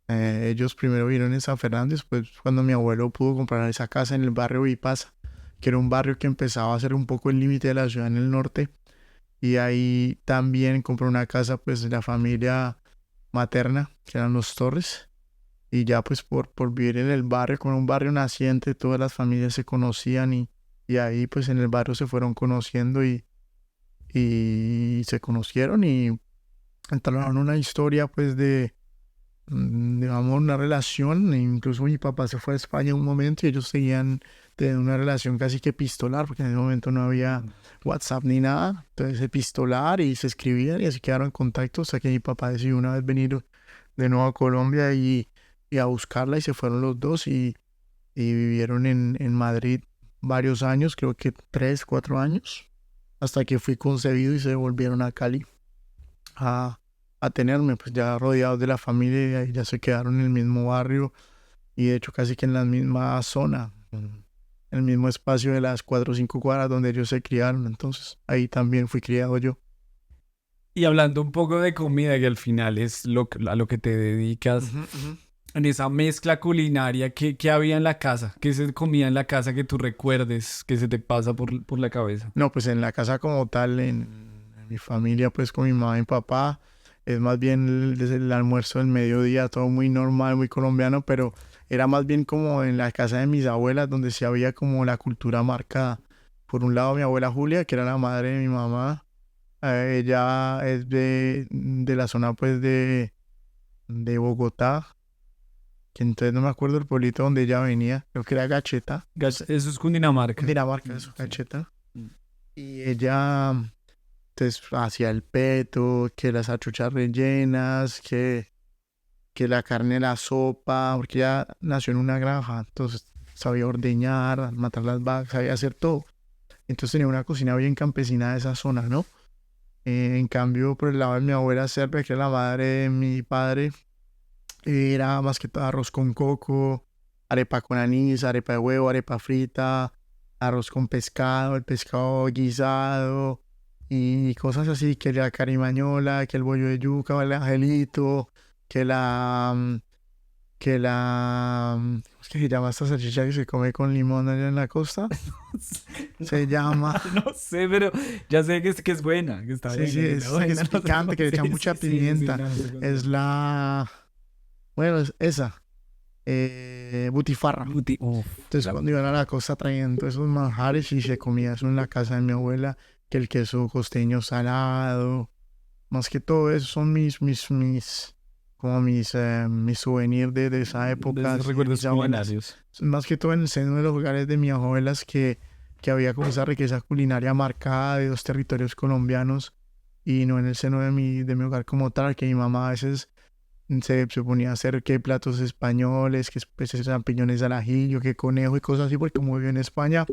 Ellos primero vivieron en San Fernando, después cuando mi abuelo pudo comprar esa casa en el barrio Vipasa, que era un barrio que empezaba a ser un poco el límite de la ciudad en el norte, y ahí también compró una casa pues de la familia materna, que eran los Torres, y ya pues por vivir en el barrio, como un barrio naciente, todas las familias se conocían y ahí pues en el barrio se fueron conociendo y se conocieron y entraron en una historia pues digamos, una relación. E incluso mi papá se fue a España un momento y ellos seguían teniendo una relación casi que epistolar, porque en ese momento no había WhatsApp ni nada. Entonces, epistolar y se escribían y así quedaron en contacto hasta que mi papá decidió una vez venir de nuevo a Colombia y a buscarla y se fueron los dos y vivieron en Madrid varios años, creo que 3, 4 años, hasta que fui concebido y se volvieron a Cali a, a tenerme, pues ya rodeados de la familia y ahí ya se quedaron en el mismo barrio y de hecho casi que en la misma zona, en el mismo espacio de las 4 o 5 cuadras donde ellos se criaron. Entonces ahí también fui criado yo. Y hablando un poco de comida, que al final es a lo que te dedicas, Ujú, ujú. en esa mezcla culinaria, ¿qué había en la casa? ¿Qué se comía en la casa que tú recuerdes, que se te pasa por la cabeza? No, pues en la casa como tal, en mi familia, pues con mi mamá y mi papá, es más bien desde el almuerzo del mediodía, todo muy normal, muy colombiano, pero era más bien como en la casa de mis abuelas, donde sí había como la cultura marcada. Por un lado, mi abuela Julia, que era la madre de mi mamá, ella es de la zona pues de Bogotá, que entonces no me acuerdo el pueblito donde ella venía, creo que era Gacheta, Eso es Cundinamarca. Dinamarca, Mm, eso, sí. Gacheta. Mm. Y ella entonces hacía el peto, que las achuchas rellenas, que la carne, la sopa, porque ella nació en una granja, entonces sabía ordeñar, matar las vacas, sabía hacer todo. Entonces tenía una cocina bien campesina de esa zona, ¿no? En cambio, por el lado de mi abuela Serpia, que era la madre de mi padre, era más que todo arroz con coco, arepa con anís, arepa de huevo, arepa frita, arroz con pescado, el pescado guisado y cosas así, que la carimañola, que el bollo de yuca, el angelito, que ¿cómo es que se llama esta salchicha que se come con limón allá en la costa? No, Se llama, no sé, pero ya sé que es buena, que está sí, bien, sí, que es es que buena, es no sé picante, cómo. que le Sí, echan sí, mucha sí, sí, pimienta. no, no sé cómo se Es llama. bueno, es esa, butifarra. Uf, Entonces cuando iban a la costa traían todos esos manjares y se comía eso en la casa de mi abuela, que el queso costeño salado, más que todo eso son como mis souvenirs de esa de época, esos así de recuerdos mis abuelas. culinarios. Más que todo en el seno de los hogares de mis abuelas que había como esa riqueza culinaria marcada de los territorios colombianos y no en el seno de mi hogar como tal, que mi mamá a veces se ponía a hacer que platos españoles, que pues, champiñones al ajillo, que conejo y cosas así, porque como vivió en España,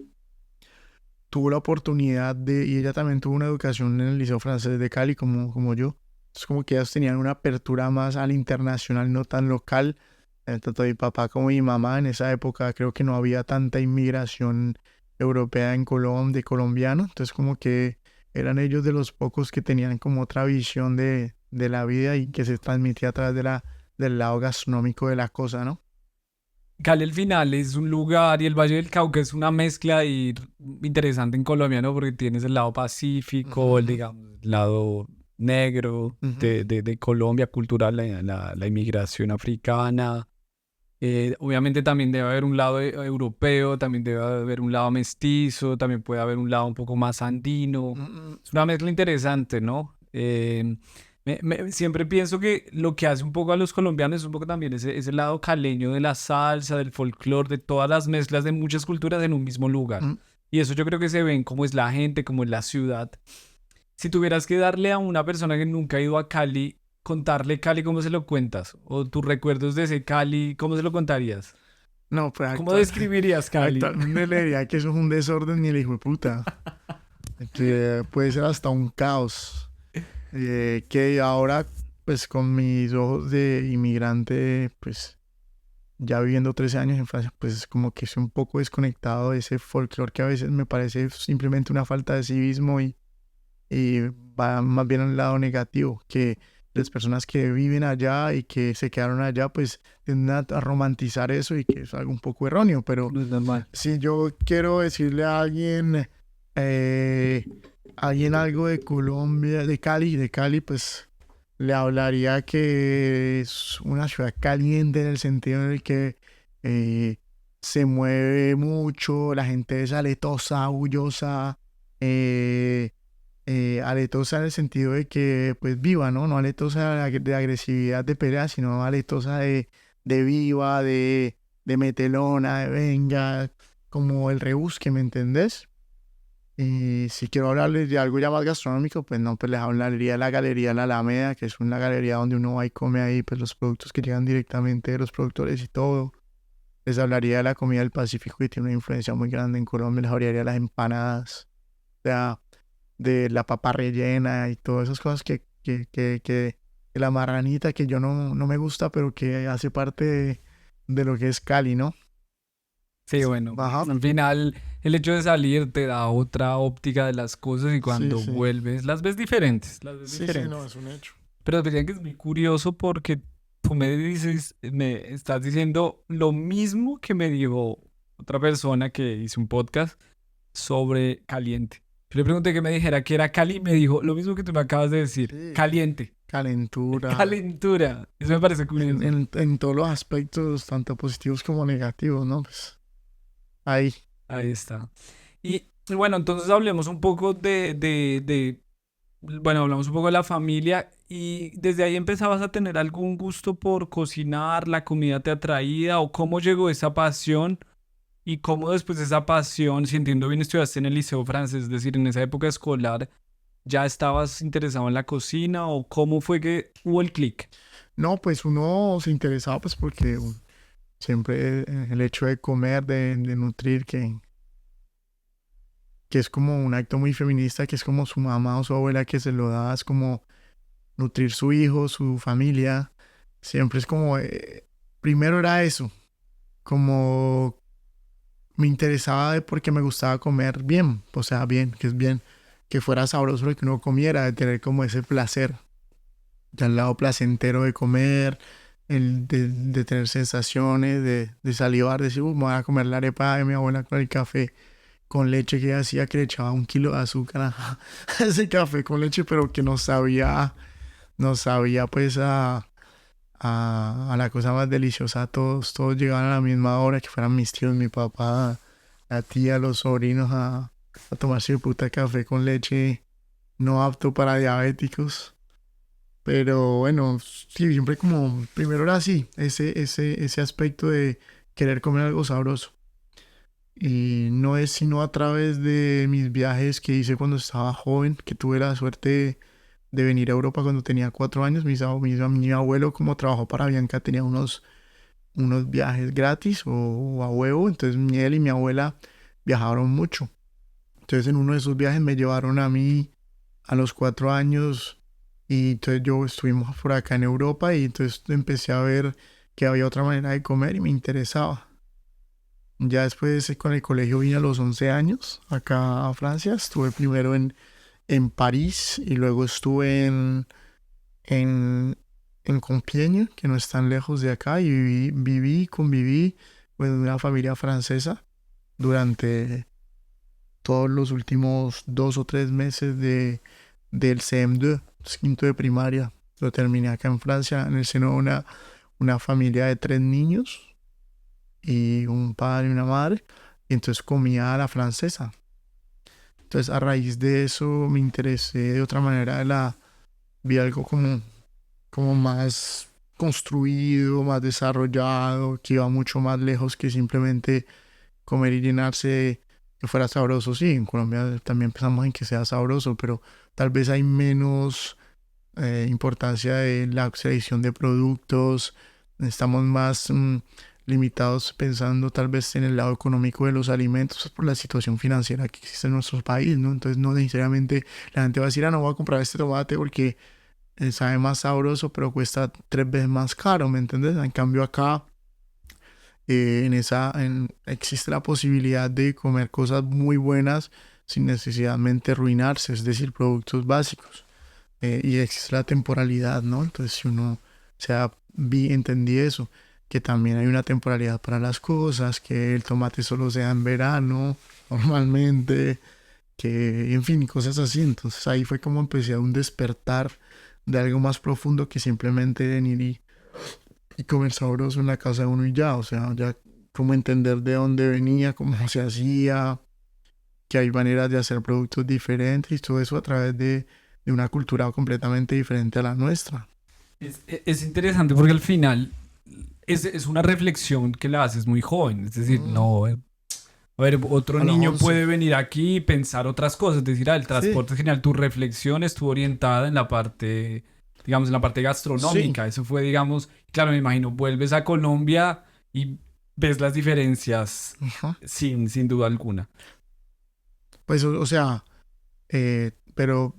tuvo la oportunidad y ella también tuvo una educación en el Liceo Francés de Cali, como yo. Entonces como que ellas tenían una apertura más al internacional, no tan local. Tanto mi papá como mi mamá en esa época creo que no había tanta inmigración europea en Colombia, de colombiano. Entonces como que eran ellos de los pocos que tenían como otra visión de la vida y que se transmitía a través del lado gastronómico de la cosa, ¿no? Cali al final es un lugar y el Valle del Cauca es una mezcla interesante en Colombia, ¿no? Porque tienes el lado Ujú, pacífico, ujú, digamos, el lado negro ujú. de Colombia, cultural, la inmigración africana. Obviamente también debe haber un lado europeo, también debe haber un lado mestizo, también puede haber un lado un poco más andino. Mm, Es una mezcla interesante, ¿no? Siempre pienso que lo que hace un poco a los colombianos es un poco también ese lado caleño de la salsa, del folclore, de todas las mezclas de muchas culturas en un mismo lugar. mm. Y eso yo creo que se ve en cómo es la gente, cómo es la ciudad. Si tuvieras que darle a una persona que nunca ha ido a Cali, contarle Cali, ¿cómo se lo cuentas? O tus recuerdos de ese Cali, ¿cómo se lo contarías? No, pues ¿Cómo describirías Cali? actualmente le diría que eso es un desorden y el hijo de puta. Que puede ser hasta un caos. Que ahora, pues con mis ojos de inmigrante, pues ya viviendo 13 años en Francia, pues es como que estoy un poco desconectado de ese folclore que a veces me parece simplemente una falta de civismo y va más bien al lado negativo, que las personas que viven allá y que se quedaron allá, pues tienden a romantizar eso y que es algo un poco erróneo. Pero No es normal. si yo quiero decirle a alguien algo de Colombia, de Cali, pues le hablaría que es una ciudad caliente en el sentido en el que eh, se mueve mucho, la gente es aletosa, orgullosa, eh, aletosa en el sentido de que pues viva, ¿no? No aletosa de agresividad de pelea, sino aletosa de viva, de metelona, de venga, como el rebusque, ¿me entendés? Y si quiero hablarles de algo ya más gastronómico, pues no, pues les hablaría de la Galería La Alameda, que es una galería donde uno va y come ahí pues los productos que llegan directamente de los productores y todo. Les hablaría de la comida del Pacífico, que tiene una influencia muy grande en Colombia. Les hablaría de las empanadas, o sea, de la papa rellena y todas esas cosas que de la marranita que yo no me gusta, pero que hace parte de lo que es Cali, ¿no? Sí, bueno, Ajá. al final el hecho de salir te da otra óptica de las cosas y Sí, cuando sí. vuelves las ves diferentes, las ves Sí, sí, no, diferentes. es un hecho. Pero diría que es muy curioso porque tú me dices, me estás diciendo lo mismo que me dijo otra persona que hizo un podcast sobre caliente. Yo le pregunté que me dijera que era Cali y me dijo lo mismo que tú me acabas de decir, Sí, caliente, calentura. calentura. Eso me parece curioso. En todos los aspectos, tanto positivos como negativos, ¿no? Pues ahí. Ahí está. Y bueno, entonces hablemos un poco bueno, hablamos un poco de la familia y desde ahí empezabas a tener algún gusto por cocinar, la comida te atraía o cómo llegó esa pasión y cómo después de esa pasión, si entiendo bien, estudiaste en el liceo francés, es decir, en esa época escolar, ¿ya estabas interesado en la cocina o cómo fue que hubo el clic? No, pues uno se interesaba pues porque siempre el hecho de comer, de nutrir, que es como un acto muy feminista, que es como su mamá o su abuela que se lo da, es como nutrir su hijo, su familia. Siempre es como, primero era eso, como me interesaba de porque me gustaba comer bien, o sea, bien, que es bien, que fuera sabroso lo que uno comiera, de tener como ese placer, ya el lado placentero de comer, de tener sensaciones, de salivar, de decir, me voy a comer la arepa de mi abuela con el café con leche que ella hacía, que le echaba 1 kilo de azúcar a ese café con leche, pero que no sabía pues a la cosa más deliciosa. Todos llegaban a la misma hora, que fueran mis tíos, mi papá, la tía, los sobrinos a tomarse puta café con leche no apto para diabéticos. Pero bueno, sí, siempre como, primero era así, ese aspecto de querer comer algo sabroso. Y no es sino a través de mis viajes que hice cuando estaba joven, que tuve la suerte de venir a Europa cuando tenía 4 años. Mi abuelo, como trabajó para Bianca, tenía unos viajes gratis o a huevo. Entonces él y mi abuela viajaron mucho. Entonces en uno de esos viajes me llevaron a mí a los 4 años y entonces yo estuvimos por acá en Europa y entonces empecé a ver que había otra manera de comer y me interesaba. Ya después con el colegio vine a los 11 años acá a Francia. Estuve primero en París y luego estuve en, en Compiègne, que no es tan lejos de acá, y conviví con una familia francesa durante todos los últimos 2 o 3 meses del CM2, quinto de primaria. Lo terminé acá en Francia, en el seno de una familia de 3 niños y un padre y una madre. Y entonces comía a la francesa. Entonces a raíz de eso me interesé de otra manera vi algo como más construido, más desarrollado, que iba mucho más lejos que simplemente comer y llenarse, que fuera sabroso. Sí, en Colombia también pensamos en que sea sabroso, pero tal vez hay menos importancia de la selección de productos, estamos más limitados pensando tal vez en el lado económico de los alimentos pues, por la situación financiera que existe en nuestro país, ¿no? Entonces no necesariamente la gente va a decir, no voy a comprar este tomate porque sabe más sabroso, pero cuesta 3 veces más caro, ¿me entiendes? En cambio acá existe la posibilidad de comer cosas muy buenas sin necesariamente arruinarse, es decir, productos básicos. y existe la temporalidad, ¿no? Entonces, si uno, o sea, entendí eso, que también hay una temporalidad para las cosas, que el tomate solo se da en verano, normalmente, que, en fin, cosas así. Entonces ahí fue como empecé a un despertar de algo más profundo que simplemente venir y comer sabroso en la casa de uno y ya, o sea, ya como entender de dónde venía, cómo se hacía, que hay maneras de hacer productos diferentes y todo eso a través de una cultura completamente diferente a la nuestra. Es interesante porque al final es una reflexión que la haces muy joven. Es decir, Mm, no, a ver, otro a los niño 11. puede venir aquí y pensar otras cosas. Es decir, el Sí, transporte general, tu reflexión estuvo orientada en la parte, digamos, en la parte sí. gastronómica. Eso fue, digamos, claro, me imagino, vuelves a Colombia y ves las diferencias Ajá. sin duda alguna. Pues, o sea, pero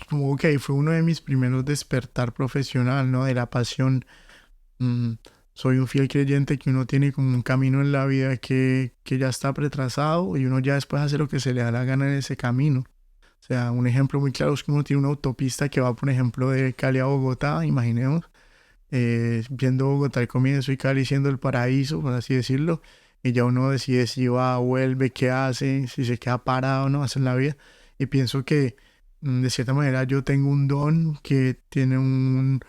como que fue uno de mis primeros despertar profesional, ¿no? De la pasión. Mm, soy un fiel creyente que uno tiene como un camino en la vida que ya está pretrazado y uno ya después hace lo que se le da la gana en ese camino. O sea, un ejemplo muy claro es que uno tiene una autopista que va, por ejemplo, de Cali a Bogotá, imaginemos, viendo Bogotá al comienzo y Cali siendo el paraíso, por así decirlo, y ya uno decide si va, vuelve, qué hace, si se queda parado o no, hace en la vida. Y pienso que, de cierta manera, yo tengo un don que tiene un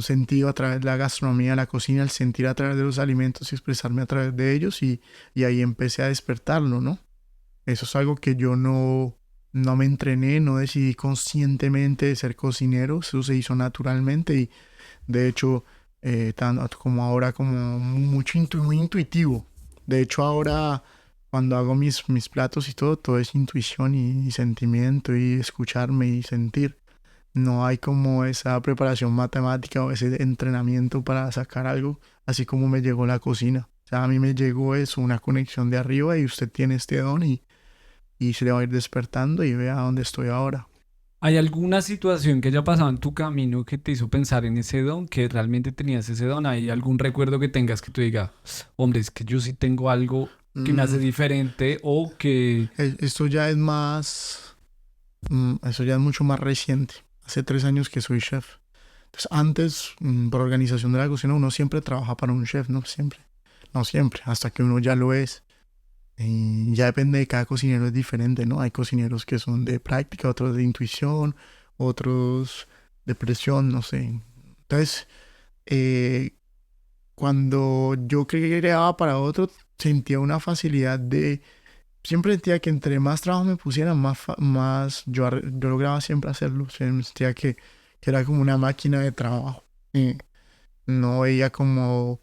sentido a través de la gastronomía, la cocina, el sentir a través de los alimentos y expresarme a través de ellos, y ahí empecé a despertarlo, ¿no? Eso es algo que yo no me entrené, no decidí conscientemente de ser cocinero, eso se hizo naturalmente y de hecho, tanto como ahora, como muy intuitivo. De hecho, ahora cuando hago mis platos y todo es intuición y sentimiento y escucharme y sentir. No hay como esa preparación matemática o ese entrenamiento para sacar algo, así como me llegó la cocina. O sea, a mí me llegó eso, una conexión de arriba y usted tiene este don y se le va a ir despertando y vea dónde estoy ahora. ¿Hay alguna situación que haya pasado en tu camino que te hizo pensar en ese don, que realmente tenías ese don? ¿Hay algún recuerdo que tengas que tú digas, hombre, es que yo sí tengo algo que me hace Mm, diferente o que... esto ya es eso ya es mucho más reciente. Hace 3 años que soy chef. Entonces, antes, por organización de la cocina, uno siempre trabaja para un chef, ¿no? Siempre. No siempre, hasta que uno ya lo es. Y ya depende de cada cocinero, es diferente, ¿no? Hay cocineros que son de práctica, otros de intuición, otros de presión, no sé. Entonces, eh, cuando yo creaba para otro, sentía una facilidad de... Siempre sentía que entre más trabajo me pusieran, más yo lograba siempre hacerlo. Sentía que era como una máquina de trabajo. Y no veía como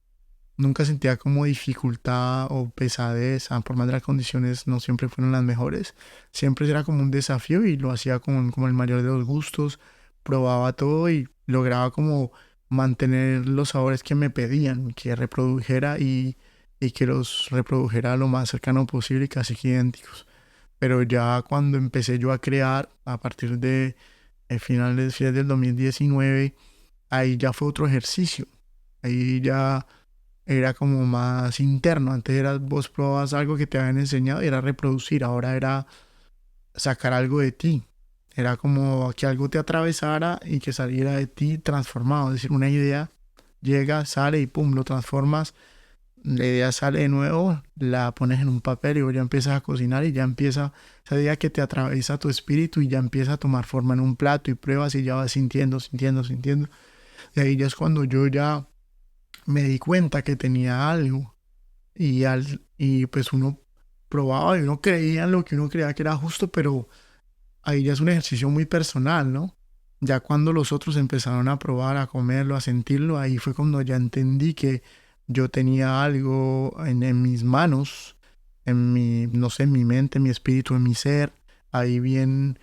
nunca sentía como dificultad o pesadez, por más de las condiciones no siempre fueron las mejores. Siempre era como un desafío y lo hacía como el mayor de los gustos. Probaba todo y lograba como mantener los sabores que me pedían, que reprodujera y que los reprodujera lo más cercano posible y casi que idénticos. Pero ya cuando empecé yo a crear, a partir de finales del 2019, ahí ya fue otro ejercicio. Ahí ya era como más interno. Antes era vos probabas algo que te habían enseñado y era reproducir. Ahora era sacar algo de ti. Era como que algo te atravesara y que saliera de ti transformado. Es decir, una idea llega, sale y pum, lo transformas. La idea sale de nuevo, la pones en un papel y vos ya empiezas a cocinar y ya empieza esa idea que te atraviesa tu espíritu y ya empieza a tomar forma en un plato y pruebas y ya vas sintiendo, sintiendo, sintiendo. Y ahí ya es cuando yo ya me di cuenta que tenía algo y pues uno probaba y uno creía en lo que uno creía que era justo, pero ahí ya es un ejercicio muy personal, ¿no? Ya cuando los otros empezaron a probar, a comerlo, a sentirlo, ahí fue cuando ya entendí que yo tenía algo en mis manos, en mi, no sé, en mi mente, en mi espíritu, en mi ser, ahí bien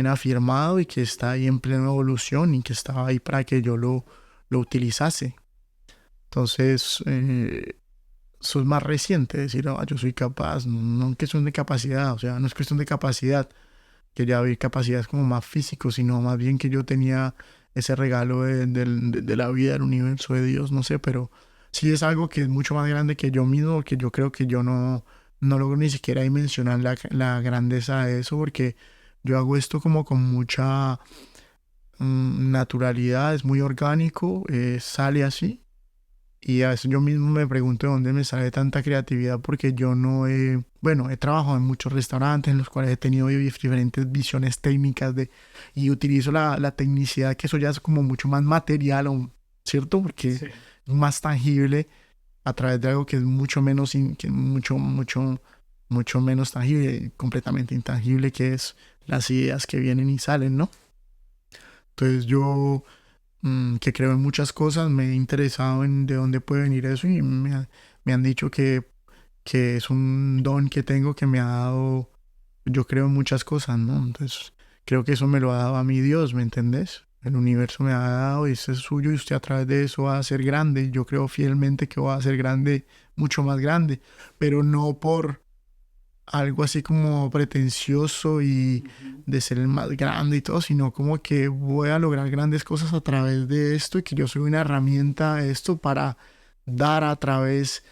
afirmado y que está ahí en plena evolución y que estaba ahí para que yo lo utilizase. Entonces, eso es más reciente, decir, "Ah, yo soy capaz, no es cuestión de capacidad, o sea, no es cuestión de capacidad, que ya vi capacidades como más físicos, sino más bien que yo tenía ese regalo de la vida, del universo, de Dios, no sé, pero sí es algo que es mucho más grande que yo mismo, que yo creo que yo no logro ni siquiera dimensionar la grandeza de eso, porque yo hago esto como con mucha naturalidad, es muy orgánico, sale así. Y a veces yo mismo me pregunto de dónde me sale tanta creatividad porque yo no he, bueno, he trabajado en muchos restaurantes en los cuales he tenido diferentes visiones técnicas y utilizo la tecnicidad, que eso ya es como mucho más material, ¿cierto? Porque Sí. es más tangible a través de algo que es mucho menos, que es mucho menos tangible, completamente intangible, que es las ideas que vienen y salen, ¿no? Entonces yo que creo en muchas cosas, me he interesado en de dónde puede venir eso y me han dicho que es un don que tengo que me ha dado, yo creo en muchas cosas, ¿no? Entonces creo que eso me lo ha dado a mí Dios, ¿me entendés? El universo me ha dado y eso es suyo y usted a través de eso va a ser grande. Y yo creo fielmente que va a ser grande, mucho más grande, pero no por algo así como pretencioso y Ujú. de ser el más grande y todo, sino como que voy a lograr grandes cosas a través de esto y que yo soy una herramienta de esto para dar a través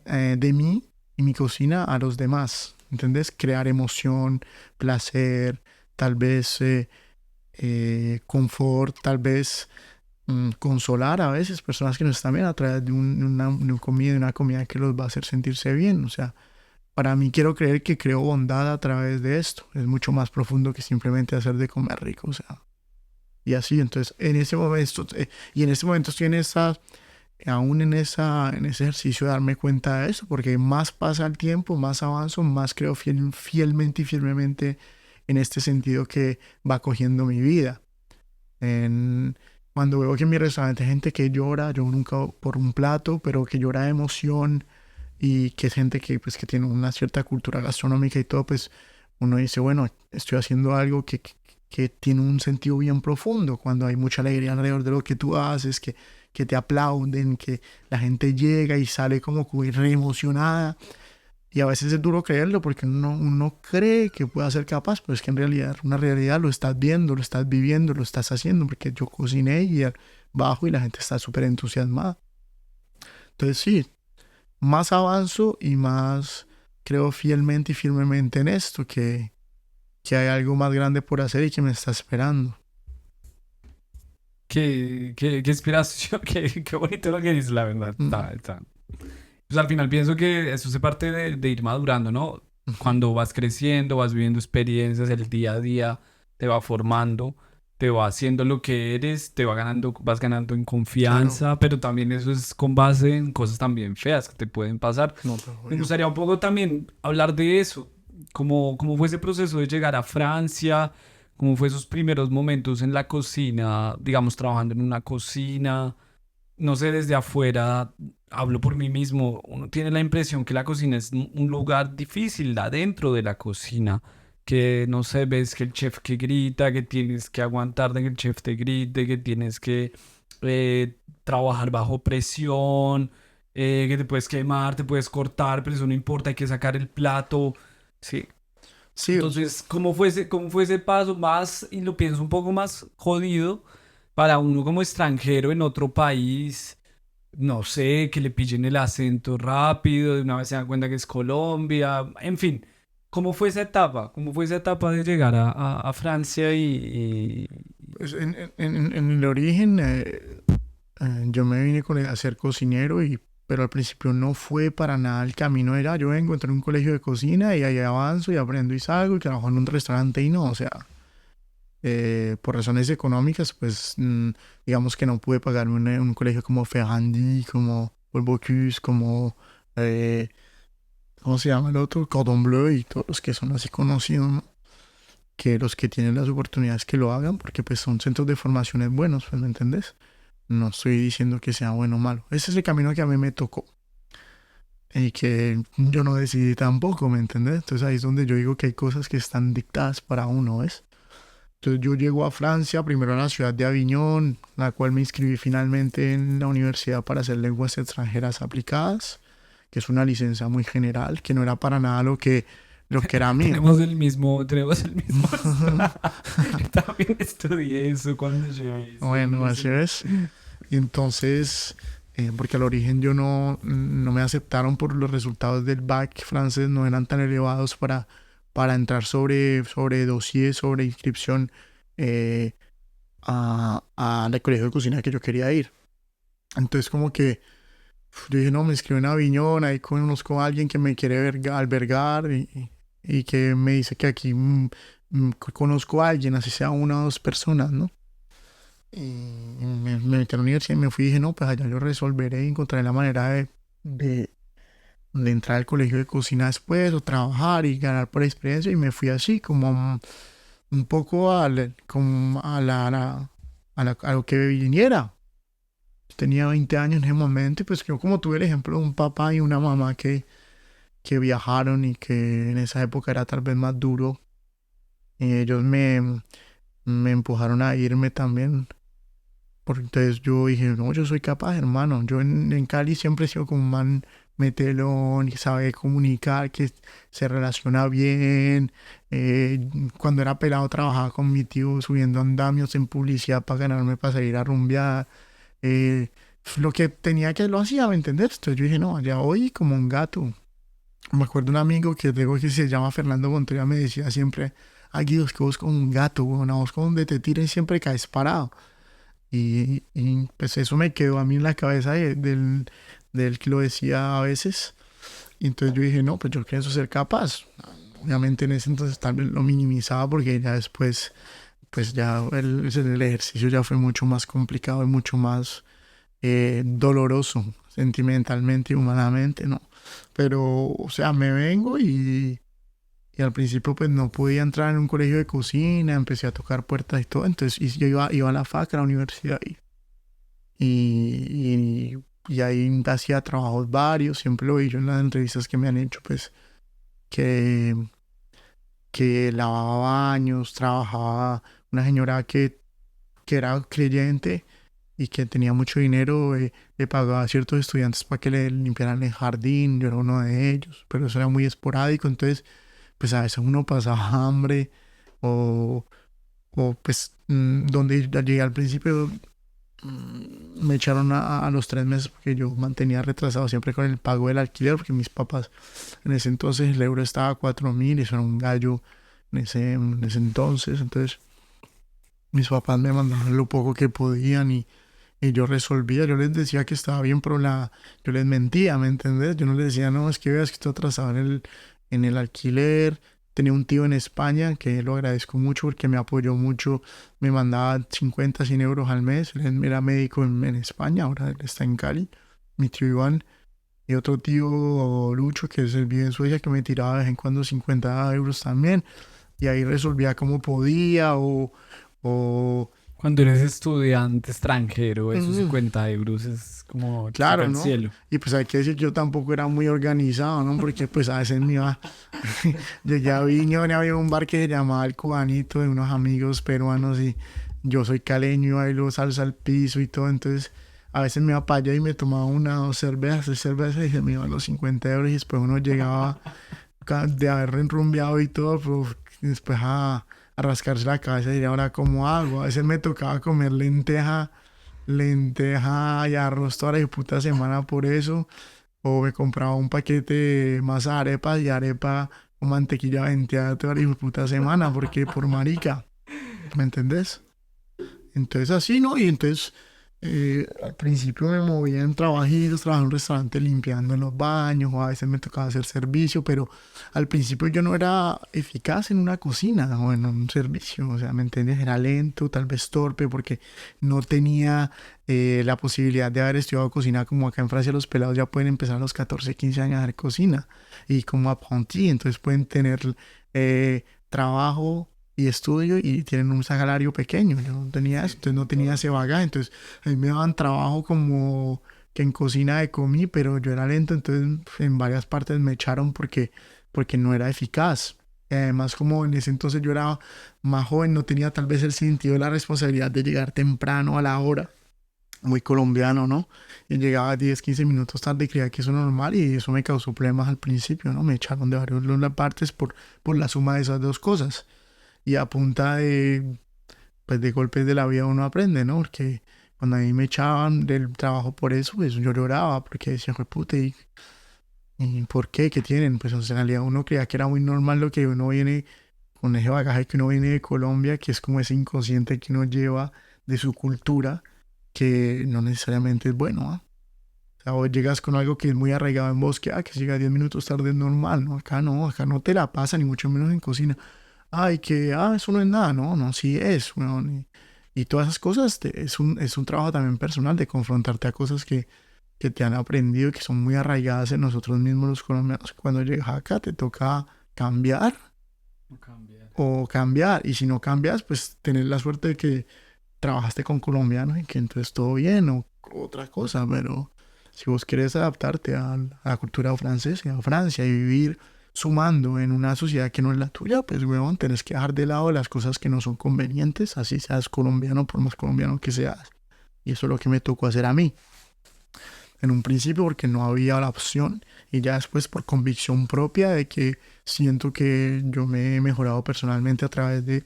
de mí y mi cocina a los demás. ¿Entendés? Crear emoción, placer, tal vez confort, tal vez consolar a veces personas que no están bien a través de una comida que los va a hacer sentirse bien. O sea, para mí quiero creer que creo bondad a través de esto. Es mucho más profundo que simplemente hacer de comer rico, o sea. Y así, entonces, en ese momento estoy aún en ese ejercicio de darme cuenta de eso, porque más pasa el tiempo, más avanzo, más creo fielmente y firmemente en este sentido que va cogiendo mi vida. En, Cuando veo que en mi restaurante hay gente que llora, yo nunca por un plato, pero que llora de emoción, y que es gente que, pues, que tiene una cierta cultura gastronómica y todo, pues uno dice, bueno, estoy haciendo algo que tiene un sentido bien profundo, cuando hay mucha alegría alrededor de lo que tú haces, que te aplauden, que la gente llega y sale como re emocionada. Y a veces es duro creerlo porque uno cree que pueda ser capaz, pero es que en realidad, una realidad lo estás viendo, lo estás viviendo, lo estás haciendo, porque yo cociné y bajo y la gente está súper entusiasmada. Entonces sí, más avanzo y más creo fielmente y firmemente en esto, que hay algo más grande por hacer y que me está esperando. Qué inspiración, qué bonito lo que dices, la verdad. Mm, Pues al final pienso que eso se parte de ir madurando, ¿no? ujú. Cuando vas creciendo, vas viviendo experiencias, el día a día te va formando, te va haciendo lo que eres, te va ganando, vas ganando en Claro, confianza, pero también eso es con base en cosas también feas que te pueden pasar. no, pero Me obvio. gustaría un poco también hablar de eso, cómo fue ese proceso de llegar a Francia, cómo fue esos primeros momentos en la cocina, digamos, trabajando en una cocina. No sé, desde afuera, hablo por mí mismo, uno tiene la impresión que la cocina es un lugar difícil adentro de la cocina, que no sé, ves que el chef que grita, que tienes que aguantar de que el chef te grite, que tienes que trabajar bajo presión, que te puedes quemar, te puedes cortar, pero eso no importa, hay que sacar el plato, sí. Sí, Entonces, cómo fue ese paso más, y lo pienso un poco más jodido para uno como extranjero en otro país? No sé, que le pillen el acento rápido, de una vez se dan cuenta que es Colombia, en fin. ¿Cómo fue esa etapa? ¿Cómo fue esa etapa de llegar a Francia pues en el origen yo me vine a ser cocinero, pero al principio no fue para nada el camino. Era, yo vengo, entro en un colegio de cocina y ahí avanzo y aprendo y salgo y trabajo en un restaurante y no, o sea, por razones económicas, pues digamos que no pude pagarme un colegio como Ferrandi, como Paul Bocuse, como, eh, ¿cómo se llama el otro? Cordon Bleu y todos los que son así conocidos, ¿no? Que los que tienen las oportunidades que lo hagan, porque pues son centros de formaciones buenos, pues, ¿me entendés? No estoy diciendo que sea bueno o malo. Ese es el camino que a mí me tocó y que yo no decidí tampoco, ¿me entendés? Entonces ahí es donde yo digo que hay cosas que están dictadas para uno, ¿ves? Entonces yo llego a Francia, primero a la ciudad de Aviñón, la cual me inscribí finalmente en la universidad para hacer lenguas extranjeras aplicadas, que es una licencia muy general, que no era para nada lo que era mío. tenemos el mismo También estudié eso cuando llegué, sí, Bueno, no así sé. es. Y entonces, porque al origen yo no me aceptaron por los resultados del bac francés, no eran tan elevados para entrar sobre dossier, sobre inscripción, eh, al colegio de cocina que yo quería ir. Entonces como que yo dije, no, me inscribo en Aviñón, ahí conozco a alguien que me quiere albergar y que me dice que aquí conozco a alguien, así sea una o dos personas, ¿no? Y me metí a la universidad y me fui y dije, no, pues allá yo resolveré y encontraré la manera de, de entrar al colegio de cocina después o trabajar y ganar por experiencia y me fui así como un poco como a lo que viniera. Tenía 20 años en ese momento y pues yo como tuve el ejemplo de un papá y una mamá que viajaron y que en esa época era tal vez más duro, ellos me empujaron a irme también. Entonces yo dije, no, yo soy capaz, hermano. Yo en Cali siempre he sido como un man metelón, que sabe comunicar, que se relaciona bien. Cuando era pelado trabajaba con mi tío subiendo andamios en publicidad para ganarme para salir a rumbear. Eh, lo que tenía que lo hacía, ¿me entendés? Entonces yo dije, no, allá voy como un gato. Me acuerdo un amigo que tengo que se llama Fernando Montoya, me decía siempre, aquí vos que vos como un gato, bueno, vos como donde te tiren siempre caes parado. Pues eso me quedó a mí en la cabeza del que lo decía a veces. Y entonces yo dije, no, pues yo quiero ser capaz. Obviamente en ese entonces tal vez lo minimizaba porque ya después, pues ya el ejercicio ya fue mucho más complicado y mucho más doloroso sentimentalmente y humanamente, ¿no? Pero, o sea, me vengo y al principio pues no podía entrar en un colegio de cocina, empecé a tocar puertas y todo, entonces yo iba a la FAC, a la universidad, y ahí hacía trabajos varios, siempre lo he dicho en las entrevistas que me han hecho, pues que, que lavaba baños, trabajaba una señora que era creyente y que tenía mucho dinero, le pagaba a ciertos estudiantes para que le limpiaran el jardín, yo era uno de ellos, pero eso era muy esporádico, entonces pues a veces uno pasaba hambre o, o pues donde ya llegué al principio me echaron a los 3 meses porque yo mantenía retrasado siempre con el pago del alquiler porque mis papás en ese entonces el euro estaba a 4.000 y eso era un gallo en ese entonces mis papás me mandaban lo poco que podían y yo resolvía, yo les decía que estaba bien, pero yo les mentía, ¿me entendés? Yo no les decía, no, es que veas que estoy atrasado en el alquiler. Tenía un tío en España que lo agradezco mucho porque me apoyó mucho, me mandaba 50, 100 euros al mes. Él era médico en España, ahora él está en Cali, mi tío Iván. Y otro tío Lucho que es el vive en Suecia que me tiraba de vez en cuando 50 euros también. Y ahí resolvía como podía o Cuando eres estudiante extranjero, esos mm, 50 euros es como toca claro, el ¿no? cielo. Y pues hay que decir, yo tampoco era muy organizado, ¿no? Porque pues a veces me iba, llegué a Viña, había un bar que se llamaba El Cubanito de unos amigos peruanos y yo soy caleño, ahí lo salsa al piso y todo, entonces a veces me iba para allá y me tomaba una o dos cervezas, 3 cervezas y se me iban los 50 euros y después uno llegaba de haber enrumbeado y todo, pero después a rascarse la cabeza y ahora cómo hago. A veces me tocaba comer lenteja y arroz toda la puta semana por eso. O me compraba un paquete más arepas y arepa con mantequilla venteada toda la puta semana porque por marica, ¿me entendés? Entonces así, ¿no? Y entonces al principio me movía en trabajitos, trabajaba en un restaurante limpiando en los baños, o a veces me tocaba hacer servicio, pero al principio yo no era eficaz en una cocina o en un servicio, o sea, ¿me entiendes? Era lento, tal vez torpe, porque no tenía la posibilidad de haber estudiado cocina como acá en Francia los pelados ya pueden empezar a los 14 15 años a hacer cocina y como apprenti, entonces pueden tener trabajo y estudio y tienen un salario pequeño. Yo no tenía eso, entonces no tenía ese bagaje. Entonces a mí me daban trabajo como que en cocina de comí, pero yo era lento, entonces en varias partes me echaron porque no era eficaz. Además, como en ese entonces yo era más joven, no tenía tal vez el sentido de la responsabilidad de llegar temprano a la hora, muy colombiano, ¿no? Y llegaba 10 15 minutos tarde y creía que eso era normal y eso me causó problemas al principio, ¿no? Me echaron de varias partes por la suma de esas dos cosas y a punta pues de golpes de la vida uno aprende, ¿no? Porque cuando a mí me echaban del trabajo por eso, pues yo lloraba porque decía, "Jue puta, ¿y por qué? ¿Qué tienen?" Pues en realidad uno creía que era muy normal lo que uno viene con ese bagaje que uno viene de Colombia, que es como ese inconsciente que uno lleva de su cultura que no necesariamente es bueno, ¿ah? O sea, vos llegas con algo que es muy arraigado en vos, que llega 10 minutos tarde es normal, ¿no? Acá no te la pasa, ni mucho menos en cocina. Ay, eso no es nada, no, no, sí es, weón. Y todas esas cosas es un trabajo también personal de confrontarte a cosas que te han aprendido y que son muy arraigadas en nosotros mismos los colombianos. Cuando llegas acá te toca cambiar No cambiar. o cambiar. Y si no cambias, pues tener la suerte de que trabajaste con colombianos y que entonces todo bien o otra cosa. Pero si vos querés adaptarte a la cultura francesa, a Francia y vivir sumando en una sociedad que no es la tuya, pues huevón, tenés que dejar de lado las cosas que no son convenientes, así seas colombiano, por más colombiano que seas. Y eso es lo que me tocó hacer a mí. En un principio porque no había la opción y ya después por convicción propia de que siento que yo me he mejorado personalmente a través de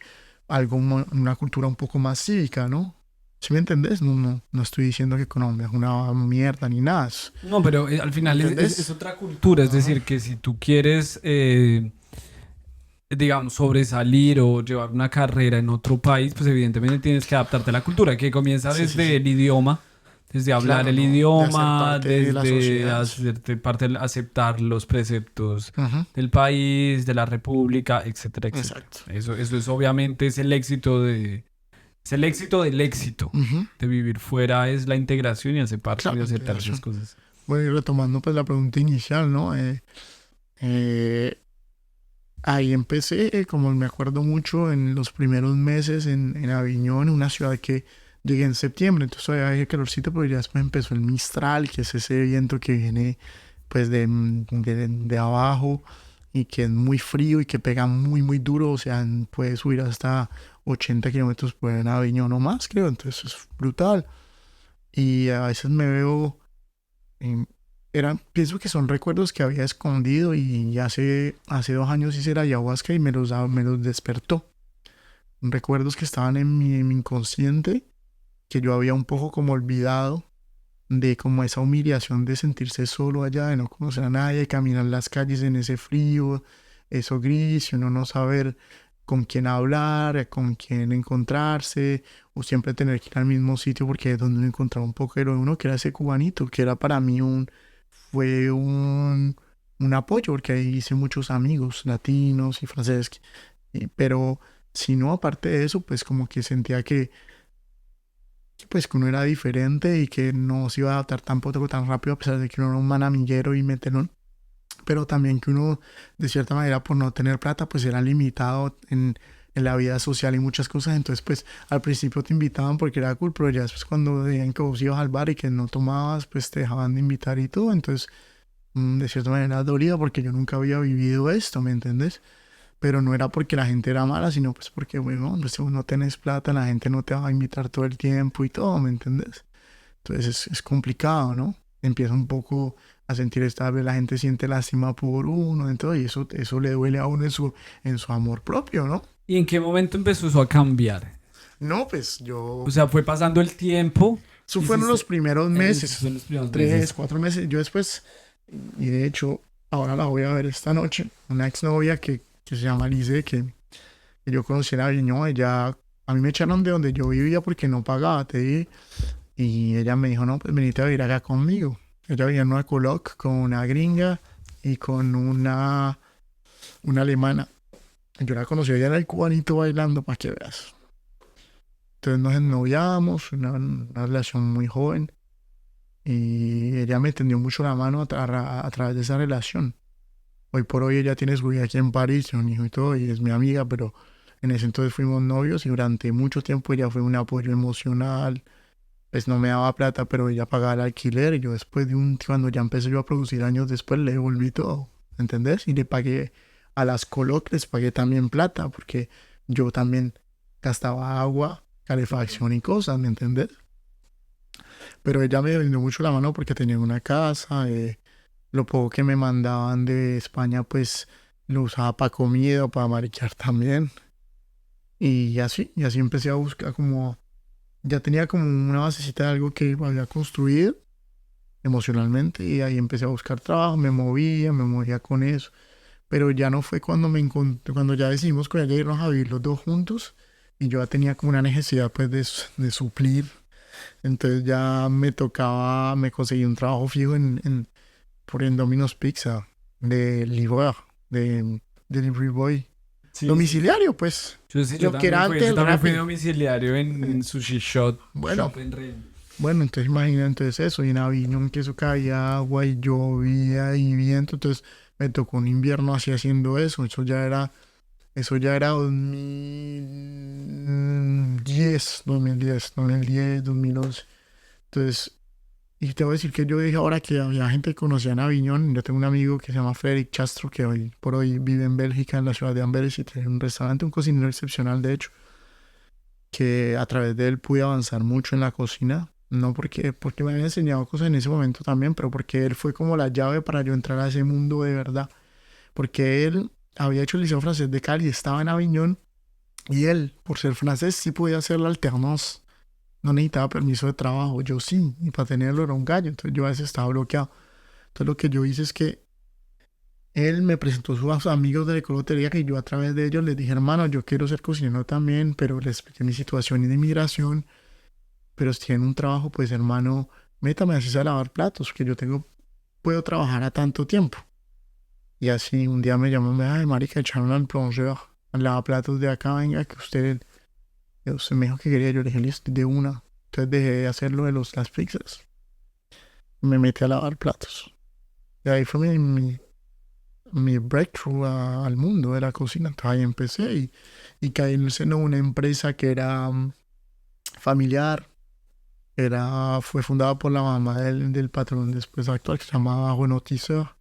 una cultura un poco más cívica, ¿no? ¿Sí me entendés? No estoy diciendo que Colombia es una mierda ni nada. No, pero al ¿Me final es entendés? otra cultura, es Ajá. decir, que si tú quieres, digamos, sobresalir o llevar una carrera en otro país, pues evidentemente tienes que adaptarte a la cultura, que comienza Sí, sí, desde sí. el idioma, desde hablar Claro, el ¿no? De hacer idioma, parte de la desde sociedad. hacerte parte, aceptar los preceptos Ajá. del país, de la república, etcétera, etcétera. Exacto. Eso es obviamente es el éxito es el éxito del éxito Ujú. de vivir fuera, es la integración y Claro, aceptar esas integración. cosas. Bueno, y retomando pues la pregunta inicial, ¿no? Eh, Ahí empecé, como me acuerdo mucho, en los primeros meses en Aviñón, una ciudad que llegué en septiembre, entonces todavía había calorcito, pero ya después empezó el Mistral, que es ese viento que viene pues de abajo y que es muy frío y que pega muy, muy duro, o sea, puede subir hasta 80 kilómetros por hora en Aviñón o más, creo, entonces es brutal. Y a veces me veo em, pienso que son recuerdos que había escondido y hace 2 años hice la ayahuasca y me los despertó. Recuerdos que estaban en mi inconsciente, que yo había un poco como olvidado de como esa humillación de sentirse solo allá, de no conocer a nadie, caminar las calles en ese frío, eso gris, y uno no saber con quién hablar, con quién encontrarse, o siempre tener que ir al mismo sitio porque es donde uno encontraba un poco de uno, que era ese cubanito, que era para mí fue un apoyo, porque ahí hice muchos amigos latinos y franceses, pero si no, aparte de eso, pues como que sentía pues que uno era diferente y que no se iba a adaptar tampoco tan rápido a pesar de que uno era un manamillero y metelón, pero también que uno de cierta manera por no tener plata pues era limitado en la vida social y muchas cosas, entonces pues al principio te invitaban porque era cool, pero ya después cuando veían que vos ibas al bar y que no tomabas pues te dejaban de invitar y todo, entonces de cierta manera dolía porque yo nunca había vivido esto, ¿me entendés? Pero no era porque la gente era mala, sino pues porque, bueno, pues si vos no tenés plata, la gente no te va a invitar todo el tiempo y todo, ¿me entiendes? Entonces es complicado, ¿no? Empieza un poco a sentir estable, la gente siente lástima por uno, entonces, y eso le duele a uno en su amor propio, ¿no? ¿Y en qué momento empezó eso a cambiar? No, pues O yo, sea, fue pasando el tiempo, eso fueron los hiciste, primeros esos meses, son los primeros 3, meses. 4 meses, yo después, y de hecho, ahora la voy a ver esta noche, una exnovia que se llama Lice, que yo conocí en Aviñón, ella, a mí me echaron de donde yo vivía porque no pagaba, te dije, y ella me dijo, no, pues venite a vivir acá conmigo. Ella vivía en Nueva Coloc con una gringa y con una alemana. Yo la conocí allá en el cubanito bailando, para que veas. Entonces nos ennoviamos, una relación muy joven, y ella me tendió mucho la mano a través de esa relación. Hoy por hoy ella tiene su vida aquí en París, tiene un hijo y todo, y es mi amiga, pero en ese entonces fuimos novios y durante mucho tiempo ella fue un apoyo emocional. Pues no me daba plata, pero ella pagaba el alquiler y yo después cuando ya empecé yo a producir años después, le devolví todo, ¿entendés? Y le pagué a las Coloc, les pagué también plata, porque yo también gastaba agua, calefacción y cosas, ¿me entendés? Pero ella me brindó mucho la mano porque tenía una casa, lo poco que me mandaban de España, pues lo usaba para comida, para mariquear también. Y así empecé a buscar como, ya tenía como una basecita de algo que había construido emocionalmente y ahí empecé a buscar trabajo, me movía con eso, pero ya no fue cuando me encontré, cuando ya decidimos con ella irnos a vivir los dos juntos, y yo ya tenía como una necesidad pues de suplir. Entonces ya me conseguí un trabajo fijo en Domino's Pizza, de livreur, de delivery boy. Sí, sí. Domiciliario, pues. Yo Lo que era también fui, antes yo el también fui Rappi. domiciliario en Sushi Shop, Bueno, Shop en Ren. bueno, entonces imagina entonces eso, y en Aviñón que eso caía agua y llovía y viento, entonces me tocó un invierno así haciendo eso, eso ya era 2010, 2011. Entonces, y te voy a decir que yo dije ahora que había gente que conocía en Aviñón. Yo tengo un amigo que se llama Frederick Chastro, que hoy por hoy vive en Bélgica, en la ciudad de Amberes, y tiene un restaurante, un cocinero excepcional, de hecho, que a través de él pude avanzar mucho en la cocina. No porque me había enseñado cosas en ese momento también, pero porque él fue como la llave para yo entrar a ese mundo de verdad. Porque él había hecho el Liceo Francés de Cali, estaba en Aviñón, y él, por ser francés, sí podía hacer la alternance. No necesitaba permiso de trabajo, yo sí, y para tenerlo era un gallo, entonces yo a veces estaba bloqueado. Entonces lo que yo hice es que él me presentó a sus amigos de la ecolotería, que yo a través de ellos les dije, hermano, yo quiero ser cocinero también, pero les expliqué mi situación y de inmigración, pero si tienen un trabajo, pues hermano, métame así a lavar platos, que puedo trabajar a tanto tiempo. Y así un día me llamó, ay, marica, echaron al plongeur, al lavaplatos de acá, venga, que usted me dijo que quería, yo le dije, listo, de una. Entonces dejé de hacerlo de las pizzas. Me metí a lavar platos. Y ahí fue mi breakthrough al mundo de la cocina. Entonces ahí empecé y caí en el seno de una empresa que era familiar. Fue fundada por la mamá del patrón después actual, que se llamaba Renaud Tisseur.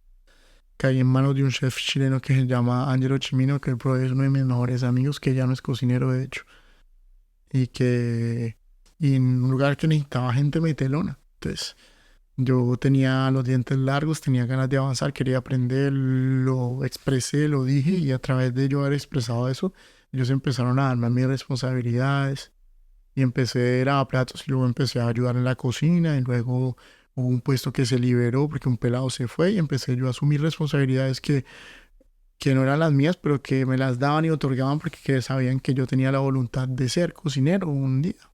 Caí en manos de un chef chileno que se llama Angelo Chimino, que es uno de mis mejores amigos, que ya no es cocinero de hecho. Y en un lugar que necesitaba gente metelona. Entonces, yo tenía los dientes largos, tenía ganas de avanzar, quería aprender, lo expresé, lo dije, y a través de yo haber expresado eso, ellos empezaron a darme mis responsabilidades, y empecé a lavar platos, y luego empecé a ayudar en la cocina, y luego hubo un puesto que se liberó porque un pelado se fue, y empecé yo a asumir responsabilidades que no eran las mías, pero que me las daban y otorgaban porque sabían que yo tenía la voluntad de ser cocinero un día.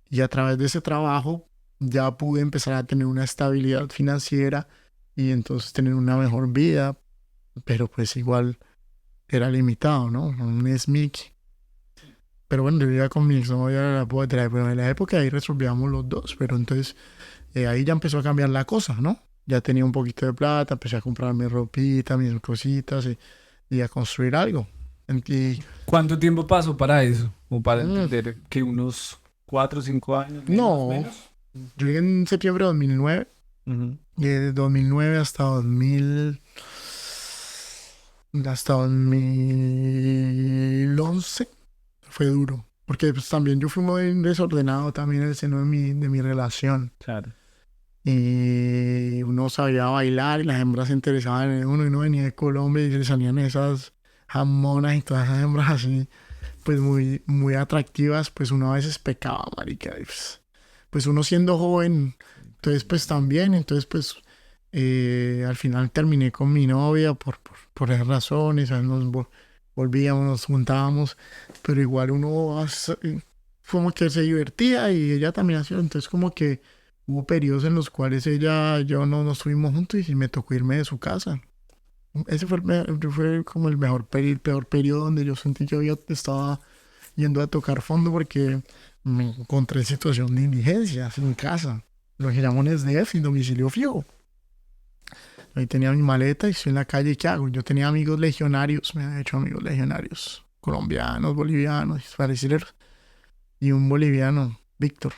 Y a través de ese trabajo ya pude empezar a tener una estabilidad financiera y entonces tener una mejor vida, pero pues igual era limitado, ¿no? Un SMIC. Pero bueno, yo vivía con mi exnovia de la poetría, pero en la época ahí resolvíamos los dos, pero entonces ahí ya empezó a cambiar la cosa, ¿no? Ya tenía un poquito de plata, empecé a comprar mi ropita, mis cositas y a construir algo. Y, ¿Cuánto tiempo pasó para eso? O para mm, entender que unos 4 o 5 años no, menos. yo llegué en septiembre de 2009. Ujú. Y de 2009 hasta 2011 fue duro. Porque pues, también yo fui muy desordenado también en el seno de mi relación. Claro. Y uno sabía bailar y las hembras se interesaban en uno y uno venía de Colombia y le salían esas jamonas y todas esas hembras así, pues muy, muy atractivas, pues uno a veces pecaba, marica. Y, pues uno siendo joven, entonces pues también, entonces pues al final terminé con mi novia por esas razones, ¿sabes? Volvíamos, nos juntábamos, pero igual como que se divertía y ella también hacía, entonces como que hubo periodos en los cuales ella y yo no estuvimos juntos y me tocó irme de su casa. Ese fue como el peor periodo donde yo sentí que estaba yendo a tocar fondo porque me encontré en situación de indigencia en casa. Lo que llaman SDF, sin domicilio fijo. Ahí tenía mi maleta y estoy en la calle, ¿y qué hago? Yo tenía amigos legionarios, me había hecho amigos legionarios, colombianos, bolivianos, brasileños, y un boliviano, Víctor.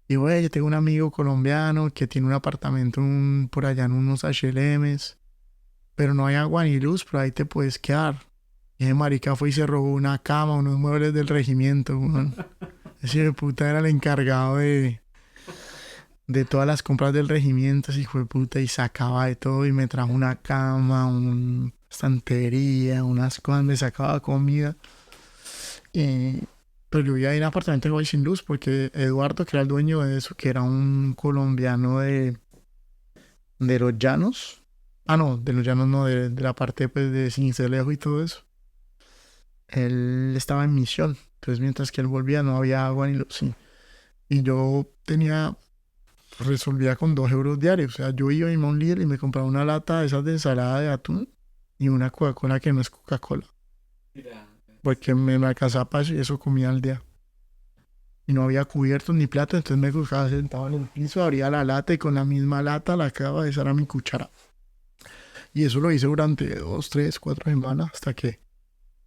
Y güey, yo tengo un amigo colombiano que tiene un apartamento por allá en unos HLMs, pero no hay agua ni luz, pero ahí te puedes quedar. Y ese marica fue y se robó una cama, unos muebles del regimiento, weón. Ese hijo de puta era el encargado de todas las compras del regimiento, ese hijo de puta, y sacaba de todo y me trajo una cama, una estantería, unas cosas, me sacaba comida. Y, pero yo vivía ahí en un apartamento igual sin luz porque Eduardo, que era el dueño de eso, que era un colombiano de los llanos. Ah, no, de los llanos no, de la parte pues, de Sincelejo y todo eso. Él estaba en misión. Entonces mientras que él volvía no había agua ni luz. Y yo resolvía con 2 euros diarios. O sea, yo iba a un Lidl y me compraba una lata de esas de ensalada de atún y una Coca-Cola que no es Coca-Cola. Porque me alcanzaba para eso y eso comía al día. Y no había cubiertos ni platos, entonces me buscaba sentado en el piso, abría la lata y con la misma lata la acababa, esa era mi cuchara. Y eso lo hice durante 2, 3, 4 semanas hasta que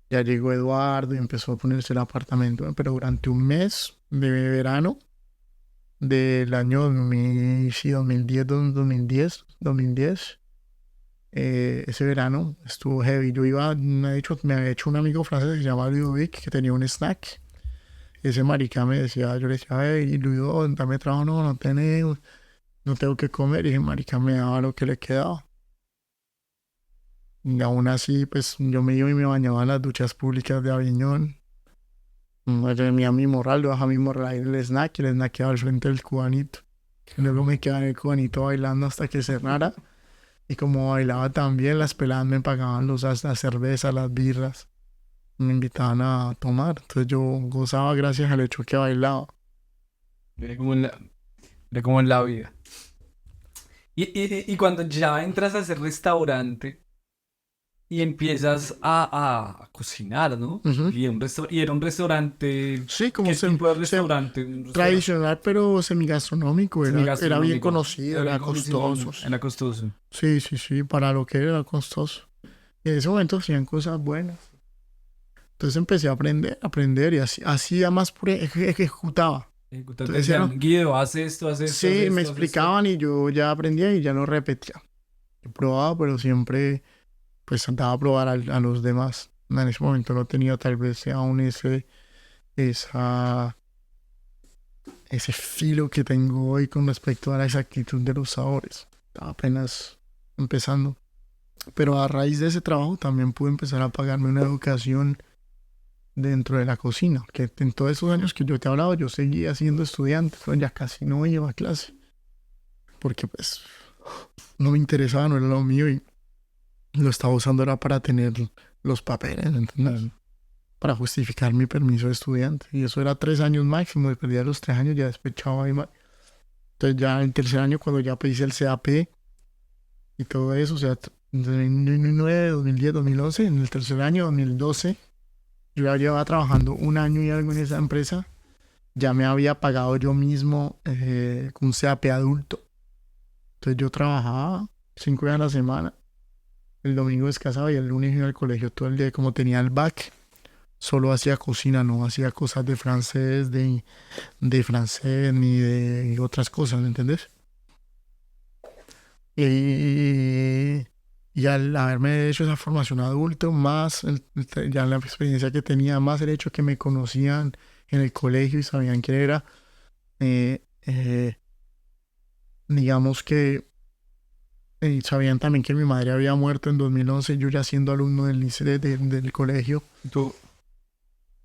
ya llegó Eduardo y empezó a ponerse el apartamento. Pero durante un mes de verano del año 2010, ese verano estuvo heavy. Me había hecho un amigo francés que se llama Ludovic, que tenía un snack. Ese marica me decía, yo le decía, hey, Ludo, dame trabajo, no tengo, no tengo que comer. Y ese marica me daba lo que le quedaba. Y aún así, pues yo me iba y me bañaba en las duchas públicas de Aviñón. Me tenía mi morral, lo bajaba mi morral ahí en el snack y el snack quedaba al frente del cubanito. Y luego me quedaba en el cubanito bailando hasta que cerrara. Y como bailaba también, las peladas me pagaban las cervezas, las birras. Me invitaban a tomar. Entonces yo gozaba gracias al hecho que bailaba. Mira cómo en la vida. Y cuando ya entras a hacer restaurante y empiezas a cocinar, ¿no? Ujú. Y era un restaurante. Sí, como ¿Qué tipo de restaurante? Un restaurante tradicional, pero semigastronómico. Era bien semigastronómico. conocido, era bien conocido, costoso. Era costoso. Sí, para lo que era costoso. Y en ese momento hacían cosas buenas. Entonces empecé a aprender y así, hacía más ejecutaba. Te Entonces decían, Guido, haz esto, haz esto, haz sí, me esto, haz esto. explicaban y yo ya aprendía y ya lo repetía. Yo probaba, pero siempre pues andaba a probar a los demás. En ese momento no tenía tal vez aún esa, ese filo que tengo hoy con respecto a la exactitud de los sabores. Estaba apenas empezando. Pero a raíz de ese trabajo también pude empezar a pagarme una educación dentro de la cocina, que en todos esos años que yo te he hablado, yo seguía siendo estudiante, pero ya casi no iba a clase, porque pues no me interesaba, no era lo mío y lo estaba usando era para tener los papeles, ¿entendés? Para justificar mi permiso de estudiante. Y eso era 3 años máximo, después de los 3 años ya despechaba ahí. Entonces ya en el tercer año, cuando ya pedí el CAP y todo eso, o sea, en 2009, 2010, 2011, en el tercer año, 2012, yo ya llevaba trabajando un año y algo en esa empresa. Ya me había pagado yo mismo un CAP adulto. Entonces yo trabajaba 5 días a la semana. El domingo descansaba y el lunes iba al colegio todo el día. Como tenía el back, solo hacía cocina, no hacía cosas de francés, de francés ni de otras cosas, ¿me entendés? Y al haberme hecho esa formación adulto, más ya la experiencia que tenía, más el hecho que me conocían en el colegio y sabían quién era, eh, eh, digamos que sabían también que mi madre había muerto en 2011, yo ya siendo alumno del liceo, del colegio. Tú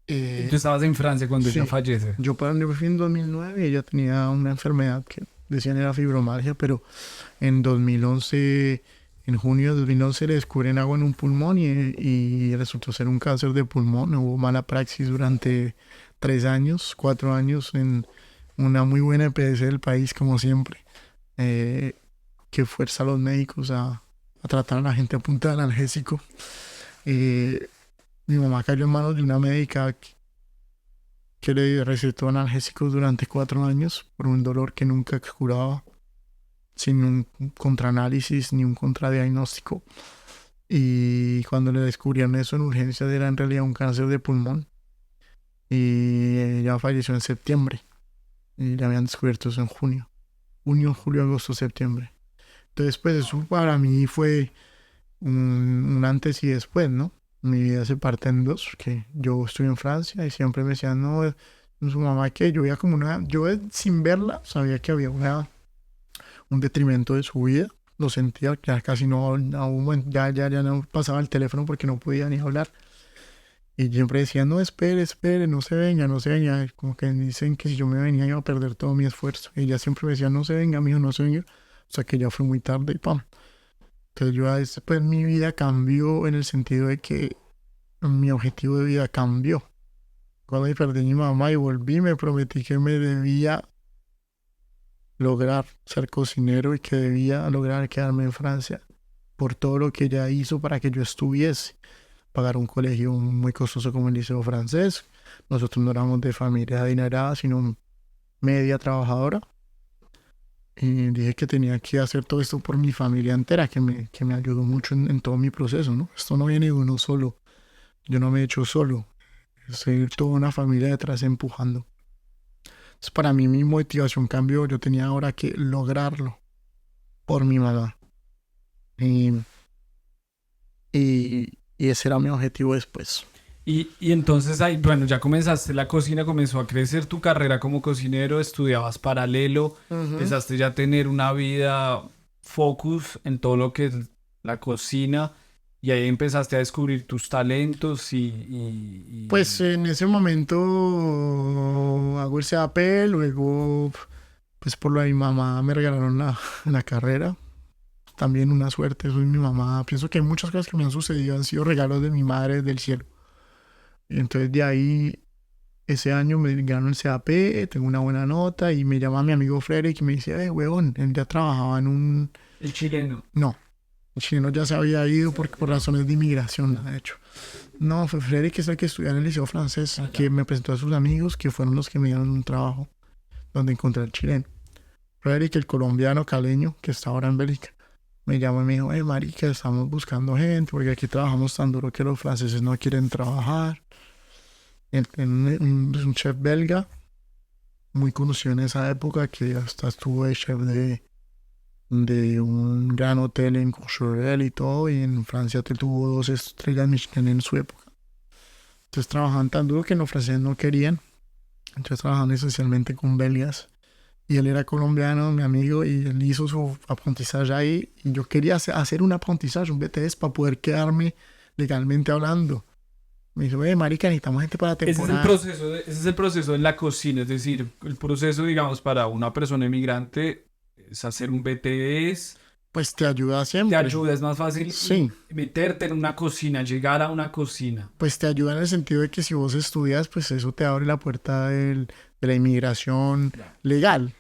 eh, estabas en Francia cuando ella sí, fallece. yo fui en 2009 y ella tenía una enfermedad que decían era fibromialgia, pero en 2011, en junio de 2011 le descubren agua en un pulmón y resultó ser un cáncer de pulmón. Hubo mala praxis durante 3 años, 4 años en una muy buena EPS del país, como siempre. Que fuerza a los médicos a tratar a la gente a punta de analgésico. Mi mamá cayó en manos de una médica que le recetó analgésicos durante 4 años por un dolor que nunca curaba, sin un contraanálisis ni un contradiagnóstico. Y cuando le descubrieron eso en urgencias era en realidad un cáncer de pulmón. Y ella falleció en septiembre. Y le habían descubierto eso en junio. Junio, julio, agosto, septiembre. Entonces, pues eso para mí fue un antes y después, ¿no? Mi vida se parte en dos, que yo estuve en Francia y siempre me decían, no, su mamá que yo veía como yo sin verla sabía que había un detrimento de su vida, lo sentía, ya casi no, ya no pasaba el teléfono porque no podía ni hablar. Y siempre decía, no, espere, no se venga, no se venga. Como que dicen que si yo me venía iba a perder todo mi esfuerzo. Y ella siempre me decía, no se venga, mijo, no se venga. O sea que ya fue muy tarde y pam. Entonces yo después mi vida cambió en el sentido de que mi objetivo de vida cambió. Cuando perdí a mi mamá y volví, me prometí que me debía lograr ser cocinero y que debía lograr quedarme en Francia por todo lo que ella hizo para que yo estuviese. Pagar un colegio muy costoso como el Liceo Francés. Nosotros no éramos de familia adinerada, sino media trabajadora. Y dije que tenía que hacer todo esto por mi familia entera, que me ayudó mucho en todo mi proceso, ¿no? Esto no viene de uno solo. Yo no me he hecho solo. Soy toda una familia detrás empujando. Entonces, para mí mi motivación cambió. Yo tenía ahora que lograrlo por mi mamá. Y, y ese era mi objetivo después. Y entonces ahí, bueno, ya comenzaste la cocina, comenzó a crecer tu carrera como cocinero, estudiabas paralelo, empezaste ya a tener una vida focus en todo lo que es la cocina y ahí empezaste a descubrir tus talentos Pues en ese momento hago el CAP, luego, pues por lo de mi mamá me regalaron la carrera. También una suerte, soy mi mamá. Pienso que muchas cosas que me han sucedido han sido regalos de mi madre del cielo. Y entonces de ahí, ese año me gano el CAP, tengo una buena nota y me llama mi amigo Frederick y me dice, huevón, él ya trabajaba en un... El chileno. No, el chileno ya se había ido por razones de inmigración, de hecho. No, fue Frederick, que es el que estudia en el Liceo Francés, que me presentó a sus amigos, que fueron los que me dieron un trabajo donde encontré al chileno. Frederick, el colombiano caleño, que está ahora en Bélgica, me llamó y me dijo, marica, estamos buscando gente, porque aquí trabajamos tan duro que los franceses no quieren trabajar. Un chef belga, muy conocido en esa época, que hasta estuvo de chef de un gran hotel en Courchevel y todo, y en Francia tuvo 2 estrellas Michelin en su época. Entonces trabajaban tan duro que los franceses no querían. Entonces trabajaban esencialmente con belgas. Y él era colombiano, mi amigo, y él hizo su aprendizaje ahí. Y yo quería hacer un aprendizaje, un BTS, para poder quedarme legalmente hablando. Me dijo, marica, necesitamos gente para la temporada. Ese es el proceso en la cocina, es decir, el proceso, digamos, para una persona inmigrante es hacer un BTS. Pues te ayuda siempre. Te ayuda, es más fácil sí. Meterte en una cocina, llegar a una cocina. Pues te ayuda en el sentido de que si vos estudias, pues eso te abre la puerta de la inmigración legal.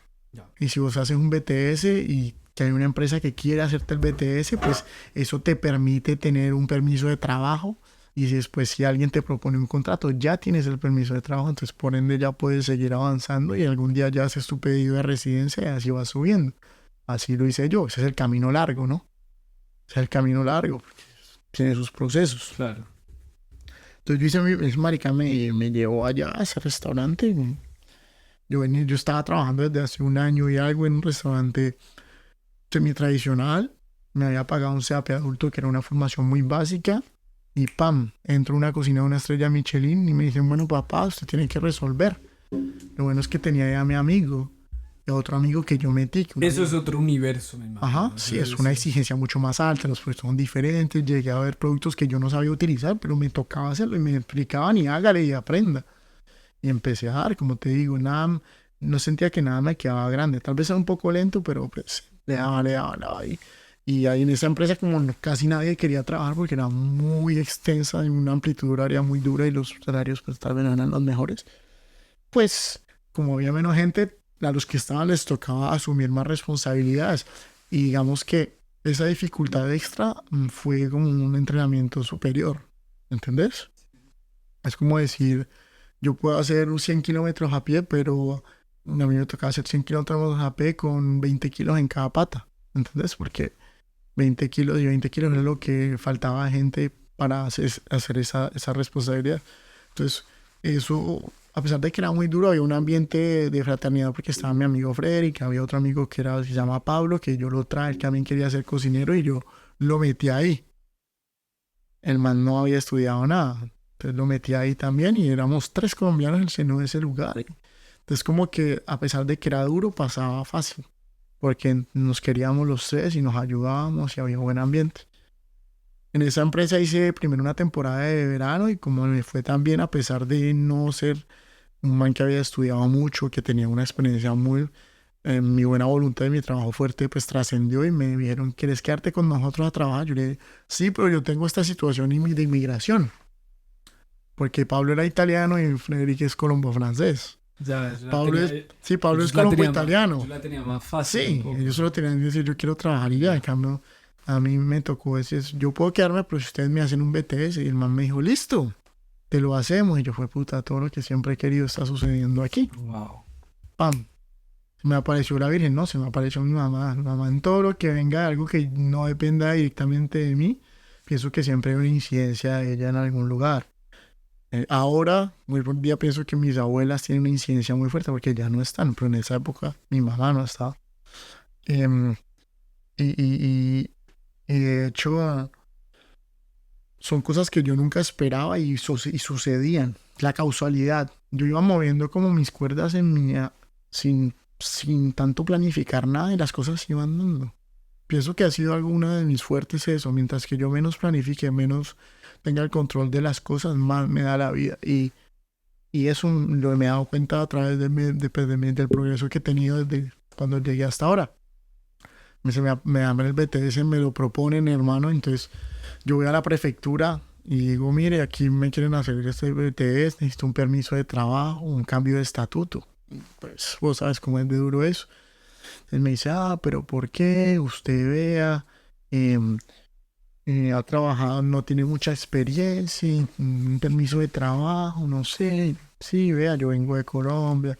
Y si vos haces un BTS y que hay una empresa que quiere hacerte el BTS, pues eso te permite tener un permiso de trabajo. Y después si alguien te propone un contrato, ya tienes el permiso de trabajo, entonces por ende ya puedes seguir avanzando y algún día ya haces tu pedido de residencia y así vas subiendo. Así lo hice yo, ese es el camino largo, ¿no? Ese es el camino largo, tiene sus procesos. Claro. Entonces yo hice, marica me llevó allá a ese restaurante. Yo estaba trabajando desde hace un año y algo en un restaurante semi-tradicional. Me había pagado un CAP adulto que era una formación muy básica. Y ¡pam! Entro a una cocina de una estrella Michelin y me dicen, bueno, papá, usted tiene que resolver. Lo bueno es que tenía ya a mi amigo y a otro amigo que yo metí. Eso es otro universo, me imagino. Ajá, sí, es una exigencia mucho más alta, los productos son diferentes. Llegué a ver productos que yo no sabía utilizar, pero me tocaba hacerlo y me explicaban y hágale y aprenda. Y empecé a dar, como te digo, nada, no sentía que nada me quedaba grande. Tal vez era un poco lento, pero pues le daba. Y ahí en esa empresa como casi nadie quería trabajar porque era muy extensa y una amplitud horaria muy dura y los salarios pues tal vez no eran los mejores. Pues como había menos gente, a los que estaban les tocaba asumir más responsabilidades. Y digamos que esa dificultad extra fue como un entrenamiento superior. ¿Entendés? Es como decir, yo puedo hacer 100 kilómetros a pie, pero a mí me tocaba hacer 100 kilómetros a pie con 20 kilos en cada pata. ¿Entendés? Porque 20 kilos y 20 kilos era lo que faltaba gente para hacer esa responsabilidad. Entonces, eso, a pesar de que era muy duro, había un ambiente de fraternidad porque estaba mi amigo Frederick, había otro amigo que se llama Pablo, que yo lo traje, él también quería ser cocinero y yo lo metí ahí. El man no había estudiado nada, entonces lo metí ahí también y éramos 3 colombianos en ese lugar. Entonces como que a pesar de que era duro, pasaba fácil porque nos queríamos los 3 y nos ayudábamos y había buen ambiente. En esa empresa hice primero una temporada de verano y como me fue tan bien a pesar de no ser un man que había estudiado mucho, que tenía una experiencia muy... mi buena voluntad y mi trabajo fuerte pues trascendió y me dijeron, ¿quieres quedarte con nosotros a trabajar? Yo le dije, sí, pero yo tengo esta situación de inmigración. porque Pablo era italiano y Frederick es colombo-francés. Ya, yo la Pablo tenía, es, sí, Pablo es yo la tenía colombo-italiano. yo la tenía más fácil un Sí, poco. ellos solo tenían que decir, yo quiero trabajar y ya, en cambio, a mí me tocó decir, yo puedo quedarme, pero si ustedes me hacen un BTS, y el man me dijo, listo, te lo hacemos, y yo fue puta, todo lo que siempre he querido está sucediendo aquí, Wow. pam, se me apareció la Virgen, no, se me apareció mi mamá en todo lo que venga, de algo que no dependa directamente de mí, pienso que siempre hay una incidencia de ella en algún lugar. Ahora, muy buen día, pienso que mis abuelas tienen una incidencia muy fuerte porque ya no están, pero en esa época mi mamá no estaba. Em, y de hecho, son cosas que yo nunca esperaba y sucedían. La causalidad. Yo iba moviendo como mis cuerdas sin tanto planificar nada y las cosas iban dando. Pienso que ha sido alguna de mis fuertes eso. Mientras que yo menos planifique, menos tenga el control de las cosas, más me da la vida. Y eso lo me he dado cuenta a través pues, del progreso que he tenido desde cuando llegué hasta ahora. Me dan el BTS, me lo proponen, hermano. Entonces yo voy a la prefectura y digo, mire, aquí me quieren hacer este BTS, necesito un permiso de trabajo, un cambio de estatuto. Pues vos sabes cómo es de duro eso. Él me dice, pero ¿por qué? Usted vea, em, ha trabajado, no tiene mucha experiencia, un permiso de trabajo, no sé. Sí, vea, yo vengo de Colombia.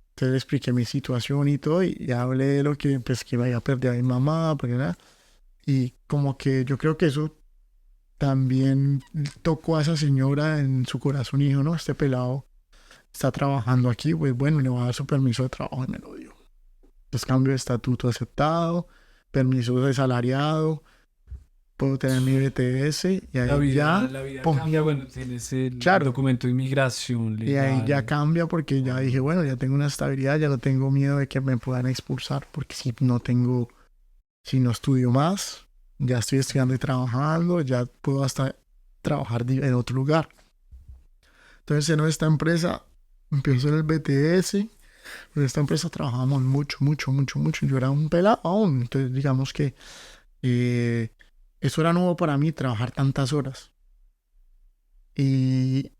Entonces le expliqué mi situación y todo, y hablé de lo que, pues, que iba a perder a mi mamá, porque nada. Y como que yo creo que eso también tocó a esa señora en su corazón y dijo, no, este pelado está trabajando aquí, pues bueno, le va a dar su permiso de trabajo y me lo dio. Entonces cambio de estatuto aceptado, permiso de salariado, puedo tener mi BTS y ahí ya, La vida pum, cambia cuando tienes el claro. documento de inmigración Y ahí ya legal. cambia porque ya dije, bueno, ya tengo una estabilidad, ya no tengo miedo de que me puedan expulsar, porque si no estudio más, ya estoy estudiando y trabajando, ya puedo hasta trabajar en otro lugar. Entonces en esta empresa empiezo en el BTS, en esta empresa trabajamos mucho, mucho, mucho, mucho. Yo era un pelado aún, entonces digamos que eh, eso era nuevo para mí, trabajar tantas horas. Y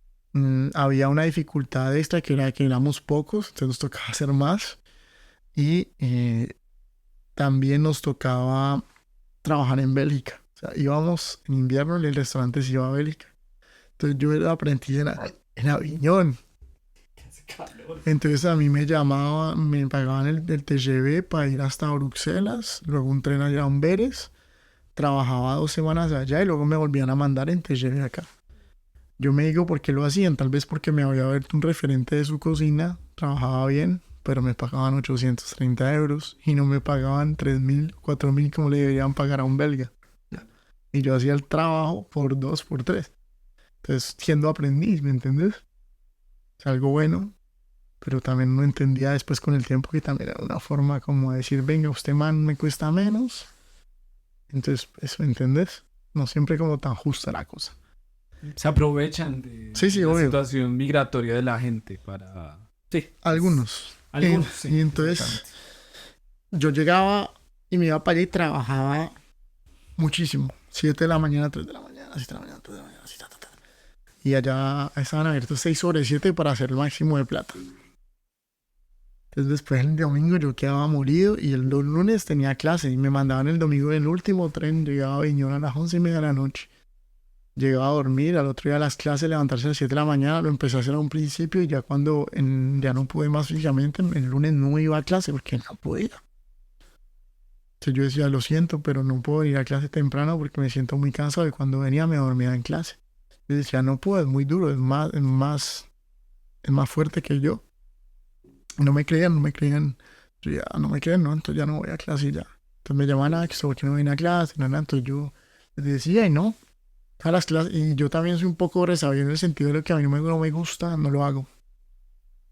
había una dificultad extra que era que éramos pocos, entonces nos tocaba hacer más. Y también nos tocaba trabajar en Bélgica. O sea, íbamos en invierno y el restaurante se iba a Bélgica. Entonces yo era aprendiz en Aviñón. Entonces a mí me llamaban, me pagaban el TGV para ir hasta Bruselas, luego un tren allá a Amberes, trabajaba 2 semanas allá y luego me volvían a mandar en TGV acá. Yo me digo por qué lo hacían, tal vez porque me había vuelto un referente de su cocina, trabajaba bien, pero me pagaban 830 euros y no me pagaban 3.000, 4.000 como le deberían pagar a un belga. Y yo hacía el trabajo por 2, por 3. Entonces, siendo aprendiz, ¿me entiendes? Es algo bueno, pero también no entendía después con el tiempo que también era una forma como de decir, venga, usted man me cuesta menos. Entonces, eso, ¿entendés? No siempre como tan justa la cosa. Se aprovechan Sí, de sí, la obvio. situación migratoria de la gente para... Sí, Algunos. algunos sí, Y entonces exactamente. yo llegaba y me iba para allá y trabajaba muchísimo. 7 de la mañana, 3 de la mañana, 7 de la mañana, 3 de la mañana, así, ta, ta, ta. Y allá estaban abiertos 6 horas 7 para hacer el máximo de plata. Entonces después el domingo yo quedaba molido y el lunes tenía clase y me mandaban el domingo en el último tren, llegaba a Viñón a las 11:30 de la noche. Llegaba a dormir, al otro día a las clases, levantarse a las 7 de la mañana, lo empecé a hacer a un principio y ya cuando ya no pude más físicamente, el lunes no iba a clase porque no podía. Entonces yo decía, lo siento, pero no puedo ir a clase temprano porque me siento muy cansado y cuando venía me dormía en clase. Yo decía, no puedo, es muy duro, es más fuerte que yo. Y no me creían, no me creían. Yo ya, no me creen, no, entonces ya no voy a clase y ya. Entonces me llamaban a que ¿por qué no viene a clase? No, no, entonces yo les decía, y no, a las clases, y yo también soy un poco resabido en el sentido de lo que a mí no me gusta, no lo hago.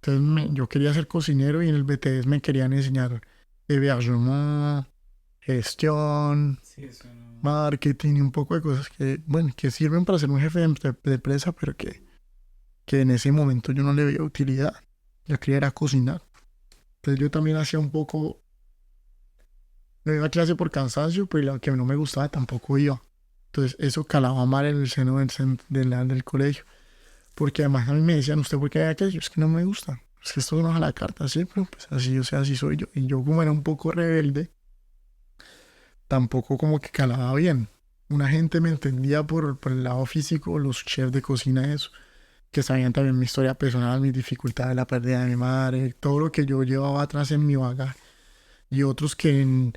Entonces yo quería ser cocinero y en el BTS me querían enseñar hébergement, gestión, Sí, eso no... marketing y un poco de cosas que, bueno, que sirven para ser un jefe de empresa, pero que en ese momento yo no le veía utilidad. Yo quería era cocinar. Entonces yo también hacía un poco, no iba a clase por cansancio, pero lo que no me gustaba tampoco iba. Entonces eso calaba mal en el seno del colegio. porque además a mí me decían, ¿usted por qué hay que? Yo, es que no me gusta, es que esto no es a la carta, sí, pero pues así, o sea, así soy yo. Y yo como era un poco rebelde, tampoco como que calaba bien. Una gente me entendía por el lado físico, los chefs de cocina, eso, que sabían también mi historia personal, mis dificultades, la pérdida de mi madre, todo lo que yo llevaba atrás en mi bagaje. Y otros que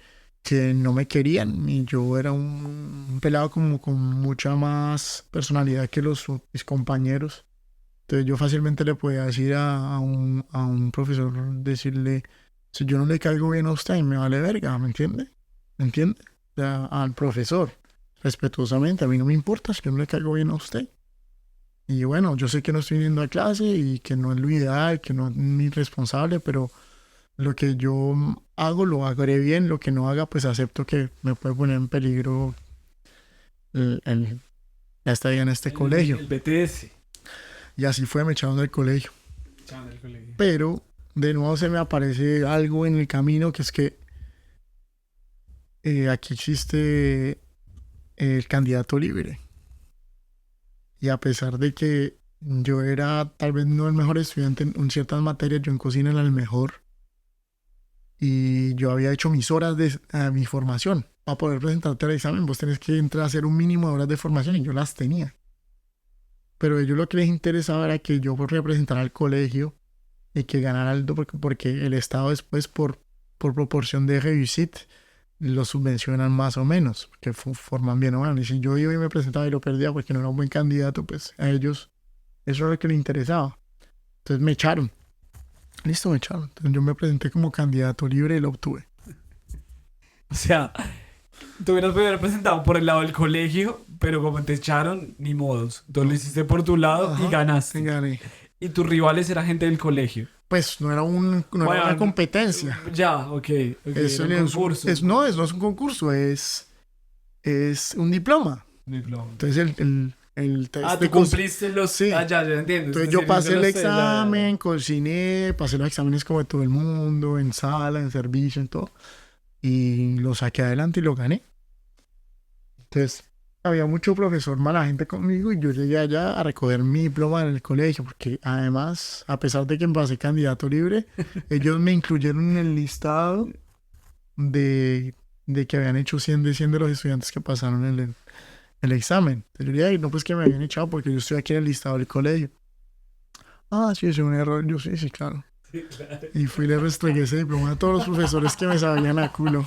no me querían. Y yo era un pelado como con mucha más personalidad que mis compañeros. Entonces yo fácilmente le podía decir a un profesor, decirle, si yo no le caigo bien a usted, me vale verga, ¿me entiende? ¿Me entiende? O sea, al profesor, respetuosamente, a mí no me importa si yo no le caigo bien a usted. Y bueno, yo sé que no estoy yendo a clase y que no es lo ideal, que no es mi responsable, pero lo que yo hago lo haré bien, lo que no haga, pues acepto que me puede poner en peligro el, la estadía en este colegio. El BTS. Y así fue, me echaron del colegio. Echaban del colegio. Pero de nuevo se me aparece algo en el camino, que es que aquí existe el candidato libre. Y a pesar de que yo era tal vez no el mejor estudiante en ciertas materias, yo en cocina era el mejor. Y yo había hecho mis horas de mi formación. Para poder presentarte al examen, vos tenés que entrar a hacer un mínimo de horas de formación y yo las tenía. Pero a ellos lo que les interesaba era que yo representara al colegio y que ganara algo porque el Estado después por proporción de revisit lo subvencionan más o menos, que forman bien o mal. Y si yo iba y me presentaba y lo perdía porque no era un buen candidato, pues a ellos eso era lo que les interesaba. Entonces me echaron. Listo, me echaron. Entonces yo me presenté como candidato libre y lo obtuve. O sea, tú hubieras podido haber presentado por el lado del colegio, pero como te echaron, ni modos. Tú lo hiciste por tu lado y Ajá, ganaste. gané. Y tus rivales eran gente del colegio. Pues no era, no era una competencia. Ya, ok. Eso Era un concurso. no es un concurso, es un diploma. Diploma. Entonces el test tú cumpliste los... Sí. Ya entiendo. Entonces yo pasé el examen, cociné, pasé los exámenes como de todo el mundo, en sala, en servicio, en todo. Y lo saqué adelante y lo gané. Entonces había mucho profesor mala gente conmigo y yo llegué allá a recoger mi diploma en el colegio, porque además, a pesar de que me pasé candidato libre, ellos me incluyeron en el listado de que habían hecho 100 de 100 de los estudiantes que pasaron el examen. Entonces yo le dije, "Ay, no, pues que me habían echado porque yo estoy aquí en el listado del colegio". Ah, sí, es un error. Yo sí, claro. Y fui y le restregué ese diploma a todos los profesores que me sabían a culo.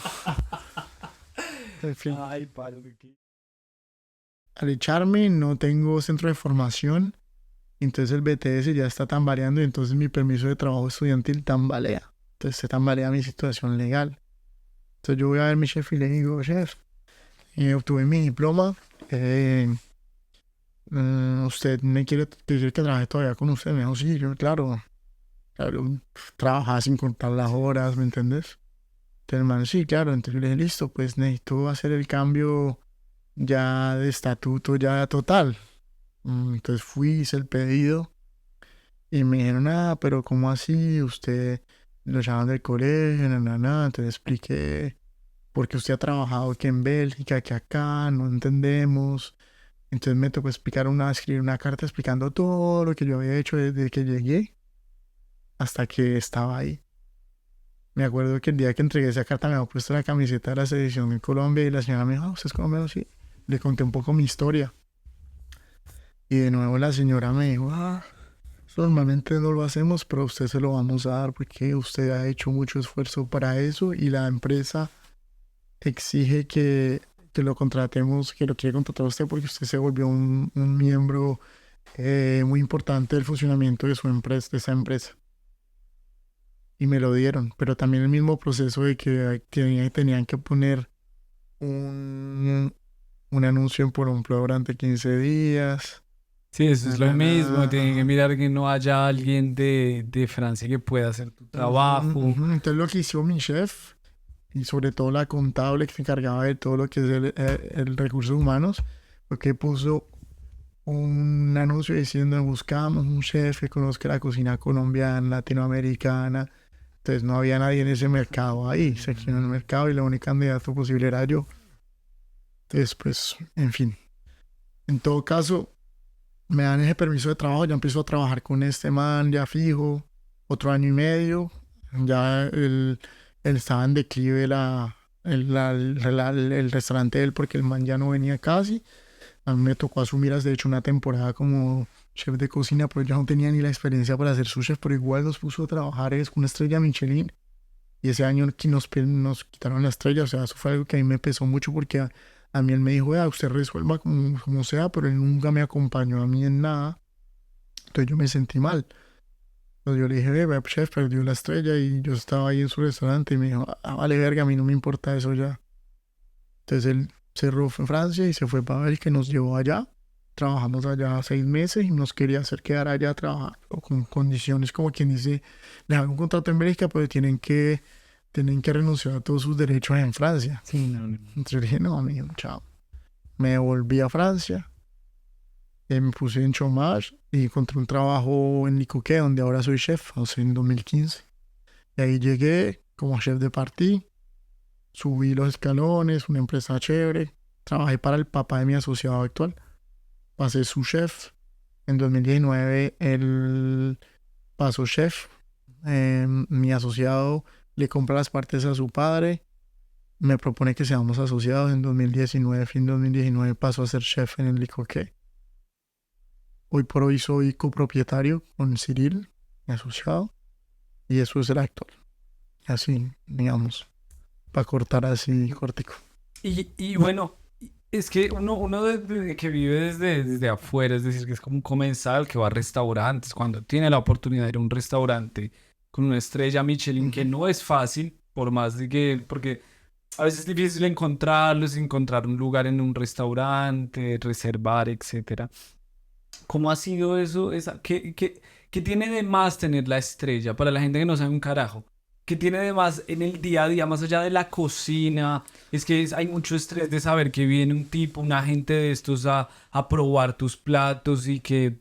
En fin. Ay, padre. Al echarme no tengo centro de formación, entonces el BTS ya está tambaleando y entonces mi permiso de trabajo estudiantil tambalea. Entonces se tambalea mi situación legal. Entonces yo voy a ver a mi chef y le digo, chef, obtuve mi diploma, usted me quiere decir que trabaje todavía con usted. Me dijo, sí, yo, claro, trabajaba sin contar las horas, ¿me entiendes? Entonces, hermano, sí, claro. Entonces yo le dije, listo, pues necesito hacer el cambio ya de estatuto, ya total. Entonces fui, hice el pedido y me dijeron, pero ¿cómo así? Usted lo llaman del colegio, nada. Entonces expliqué porque usted ha trabajado aquí en Bélgica, que acá, no entendemos. Entonces me tocó escribir una carta explicando todo lo que yo había hecho desde que llegué hasta que estaba ahí. Me acuerdo que el día que entregué esa carta me había puesto la camiseta de la selección en Colombia y la señora me dijo, ¿usted es colombiano? Sí. Le conté un poco mi historia. Y de nuevo la señora me dijo, normalmente no lo hacemos, pero a usted se lo vamos a dar porque usted ha hecho mucho esfuerzo para eso y la empresa exige que lo contratemos, que lo quiere contratar a usted porque usted se volvió un miembro muy importante del funcionamiento de su empresa, de esa empresa. Y me lo dieron, pero también el mismo proceso de que tenían que poner un anuncio por un durante 15 días. Sí, eso es lo mismo. Tienen que mirar que no haya alguien de Francia que pueda hacer tu trabajo. Entonces lo que hizo mi chef y sobre todo la contable que se encargaba de todo lo que es el recursos humanos, fue que puso un anuncio diciendo buscamos un chef que conozca la cocina colombiana, latinoamericana. Entonces no había nadie en ese mercado ahí, se llenó el mercado y el único candidato posible era yo. Entonces pues, en fin. En todo caso, Me dan ese permiso de trabajo, ya empiezo a trabajar con este man ya fijo, otro año y medio, ya él estaba en declive el restaurante de él porque el man ya no venía casi. A mí me tocó asumir de hecho una temporada como chef de cocina, pero yo no tenía ni la experiencia para ser su chef, pero igual nos puso a trabajar, es una estrella Michelin. Y ese año que nos quitaron la estrella, o sea, eso fue algo que a mí me pesó mucho porque a mí él me dijo, vea, usted resuelva como sea, pero él nunca me acompañó a mí en nada. Entonces yo me sentí mal. Entonces yo le dije, vea, chef, perdió la estrella y yo estaba ahí en su restaurante y me dijo, vale, verga, a mí no me importa eso ya. Entonces él cerró en Francia y se fue para Bélgica y nos llevó allá. Trabajamos allá 6 meses y nos quería hacer quedar allá a trabajar o con condiciones como quien dice, les hago un contrato en Bélgica, pero tienen que renunciar a todos sus derechos en Francia. Sí, no, no. Entonces yo dije, no, amigo, chao. Me volví a Francia, me puse en chômage y encontré un trabajo en Licoquet, donde ahora soy chef, o sea, en 2015. Y ahí llegué como chef de partie, subí los escalones, una empresa chévere, trabajé para el papá de mi asociado actual, pasé su chef. En 2019 él pasó chef, mi asociado le compra las partes a su padre, me propone que seamos asociados en 2019, fin de 2019 pasó a ser chef en el Licoquet. Hoy por hoy soy copropietario con Cyril, mi asociado, y eso es el actual. Así, digamos, para cortar así cortico. Y bueno, es que uno que vive desde afuera, es decir, que es como un comensal que va a restaurantes, cuando tiene la oportunidad de ir a un restaurante con una estrella Michelin, que no es fácil, por más de que, porque a veces es difícil encontrarlos, encontrar un lugar en un restaurante, reservar, etcétera. ¿Cómo ha sido eso? ¿Qué tiene de más tener la estrella para la gente que no sabe un carajo? ¿Qué tiene de más en el día a día, más allá de la cocina? Es que hay mucho estrés de saber que viene un tipo, un agente de estos a probar tus platos y que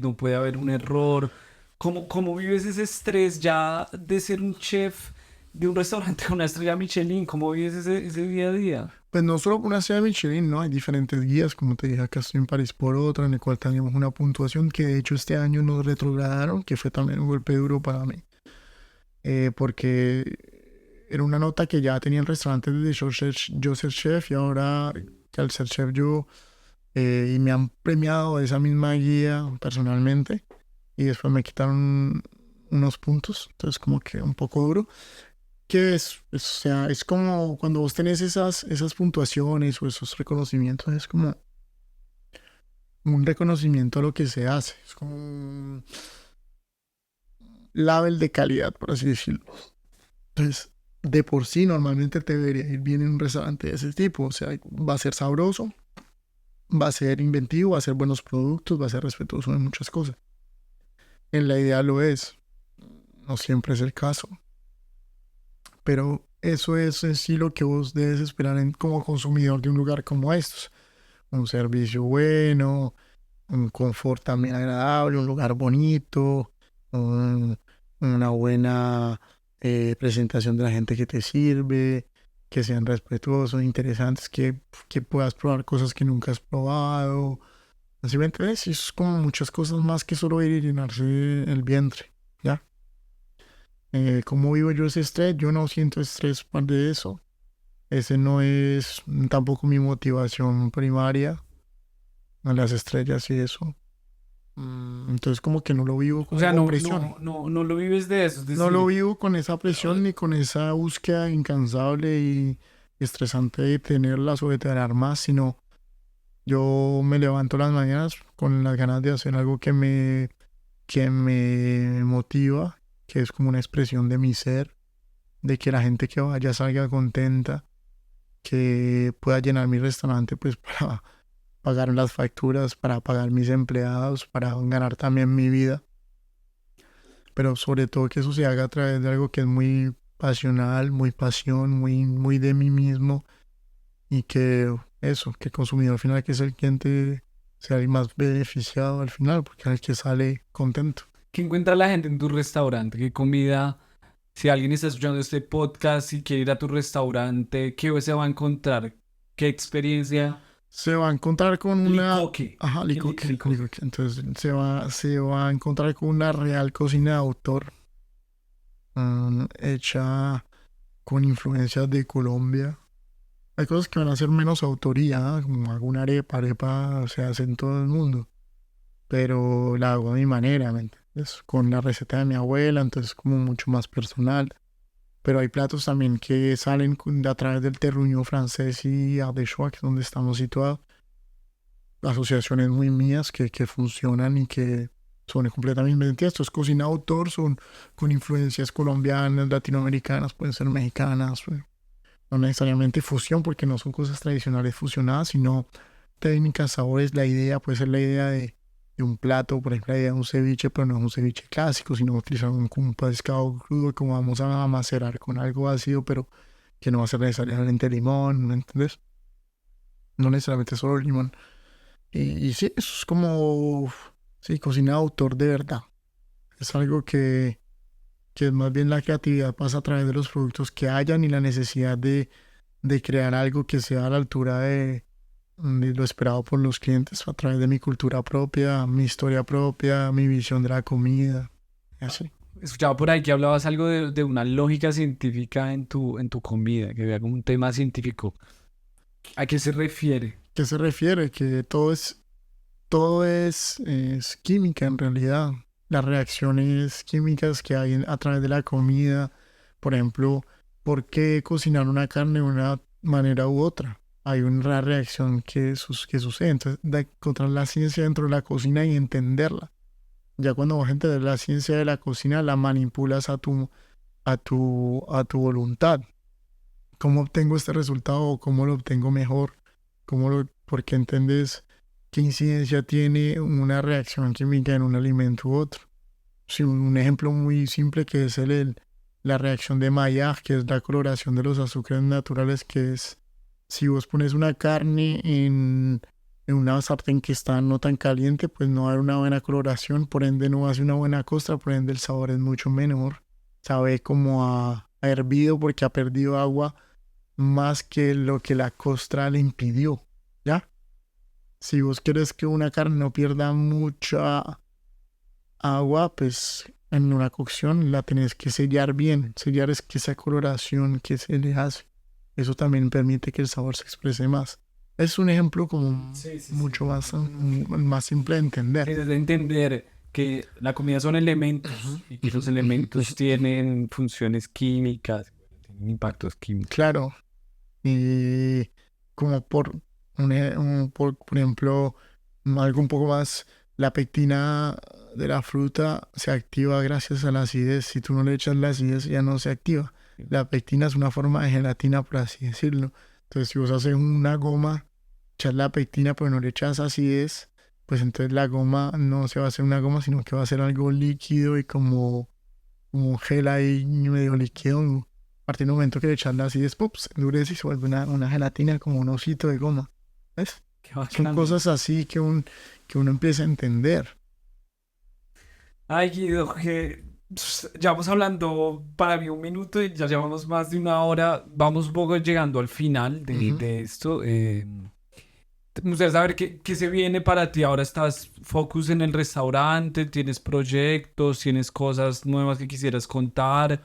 no puede haber un error. ¿Cómo vives ese estrés ya de ser un chef de un restaurante con una estrella Michelin? ¿Cómo vives ese día a día? Pues no solo por una estrella Michelin, ¿no? Hay diferentes guías, como te dije, acá estoy en París por otra, en el cual teníamos una puntuación que de hecho este año nos retrogradaron, que fue también un golpe duro para mí. Porque era una nota que ya tenía el restaurante desde yo ser chef y ahora que al ser chef yo, y me han premiado esa misma guía personalmente y después me quitaron unos puntos, entonces como que un poco duro. Que o sea, es como cuando vos tenés esas puntuaciones o esos reconocimientos, es como un reconocimiento a lo que se hace, es como un label de calidad, por así decirlo. Entonces, de por sí, normalmente te debería ir bien en un restaurante de ese tipo, o sea, va a ser sabroso, va a ser inventivo, va a ser buenos productos, va a ser respetuoso de muchas cosas. En la idea lo es, no siempre es el caso, pero eso es en sí lo que vos debes esperar como consumidor de un lugar como estos. Un servicio bueno, un confort también agradable, un lugar bonito, una buena presentación de la gente que te sirve, que sean respetuosos, interesantes, que puedas probar cosas que nunca has probado. Así me entiendes, es como muchas cosas más que solo ir y llenarse el vientre, ¿ya? ¿Cómo vivo yo ese estrés? Yo no siento estrés por de eso. Ese no es tampoco mi motivación primaria a las estrellas y eso. Entonces como que no lo vivo O como sea, con presión. no lo vives de eso, es No lo decir, vivo con esa presión ni con esa búsqueda incansable y estresante de tenerlas o de tener más, sino yo me levanto las mañanas con las ganas de hacer algo que me motiva, que es como una expresión de mi ser, de que la gente que vaya salga contenta, que pueda llenar mi restaurante pues para pagar las facturas, para pagar mis empleados, para ganar también mi vida, pero sobre todo que eso se haga a través de algo que es muy pasional, muy pasión, muy de mí mismo y que eso, que el consumidor final que es el cliente sea el más beneficiado al final, porque es el que sale contento. ¿qué encuentra la gente en tu restaurante? ¿Qué comida? Si alguien está escuchando este podcast y quiere ir a tu restaurante, ¿qué se va a encontrar? ¿Qué experiencia Se va a encontrar con una... Licoque. Ajá, licoque, licoque. Entonces se va a encontrar con una real cocina de autor, hecha con influencias de Colombia. Hay cosas que van a ser menos autoría, como alguna arepa, arepa se hace en todo el mundo, pero la hago a mi manera, ¿me entiendes? Con la receta de mi abuela, entonces como mucho más personal. Pero hay platos también que salen a través del terruño francés y ardéchois, que es donde estamos situados. Asociaciones muy mías que funcionan y que son completamente distintas. Esto es cocina autor, son con influencias colombianas, latinoamericanas, pueden ser mexicanas, pues, no necesariamente fusión, porque no son cosas tradicionales fusionadas, sino técnicas, sabores. La idea puede ser la idea de un plato, por ejemplo, la idea de un ceviche, pero no es un ceviche clásico, sino utilizar un pescado crudo, como vamos a macerar con algo ácido, pero que no va a ser necesariamente limón, ¿me entiendes? No necesariamente solo limón. Y sí, eso es como, sí, cocina de autor de verdad. Es algo que es más bien la creatividad pasa a través de los productos que hayan y la necesidad de crear algo que sea a la altura de lo esperado por los clientes a través de mi cultura propia, mi historia propia, mi visión de la comida, y así. Escuchaba por ahí que hablabas algo de una lógica científica en tu comida, que había como un tema científico. ¿A qué se refiere? ¿Qué se refiere? Que todo es química en realidad. Las reacciones químicas que hay a través de la comida, por ejemplo, ¿por qué cocinar una carne de una manera u otra? Hay una reacción que sucede. Entonces, de encontrar la ciencia dentro de la cocina y entenderla. Ya cuando vas a entender la ciencia de la cocina, la manipulas a tu voluntad. ¿Cómo obtengo este resultado o cómo lo obtengo mejor? Porque entiendes qué incidencia tiene una reacción química en un alimento u otro. Sí, un ejemplo muy simple que es la reacción de Maillard, que es la coloración de los azúcares naturales, que es si vos pones una carne en una sartén que está no tan caliente, pues no va a haber una buena coloración, por ende no va a ser una buena costra, por ende el sabor es mucho menor. Sabe como a hervido porque ha perdido agua más que lo que la costra le impidió, ¿ya? Si vos quieres que una carne no pierda mucha agua, pues en una cocción la tenés que sellar bien. Sellar es que esa coloración que se le hace. Eso también permite que el sabor se exprese más. Es un ejemplo como Sí, sí, sí. mucho más simple de entender. Es de entender que la comida son elementos y que los elementos tienen funciones químicas, tienen impactos químicos. Claro. Y como por ejemplo, algo un poco más, la pectina de la fruta se activa gracias a la acidez. Si tú no le echas la acidez, ya no se activa. La pectina es una forma de gelatina, por así decirlo. Entonces, si vos haces una goma, echas la pectina, pero no le echas acidez, pues entonces la goma no se va a hacer una goma, sino que va a ser algo líquido y como un gel ahí medio líquido. A partir del momento que le echas la acidez, ¡pum!, se endurece y se vuelve una gelatina como un osito de goma. ¿Ves? Qué Son bacano. cosas así que uno empieza a entender. Ay, Guido, que llevamos hablando para mí un minuto y ya llevamos más de una hora. Vamos un poco llegando al final Ujú. de esto. Me gustaría saber qué se viene para ti. Ahora estás focus en el restaurante, tienes proyectos, tienes cosas nuevas que quisieras contar.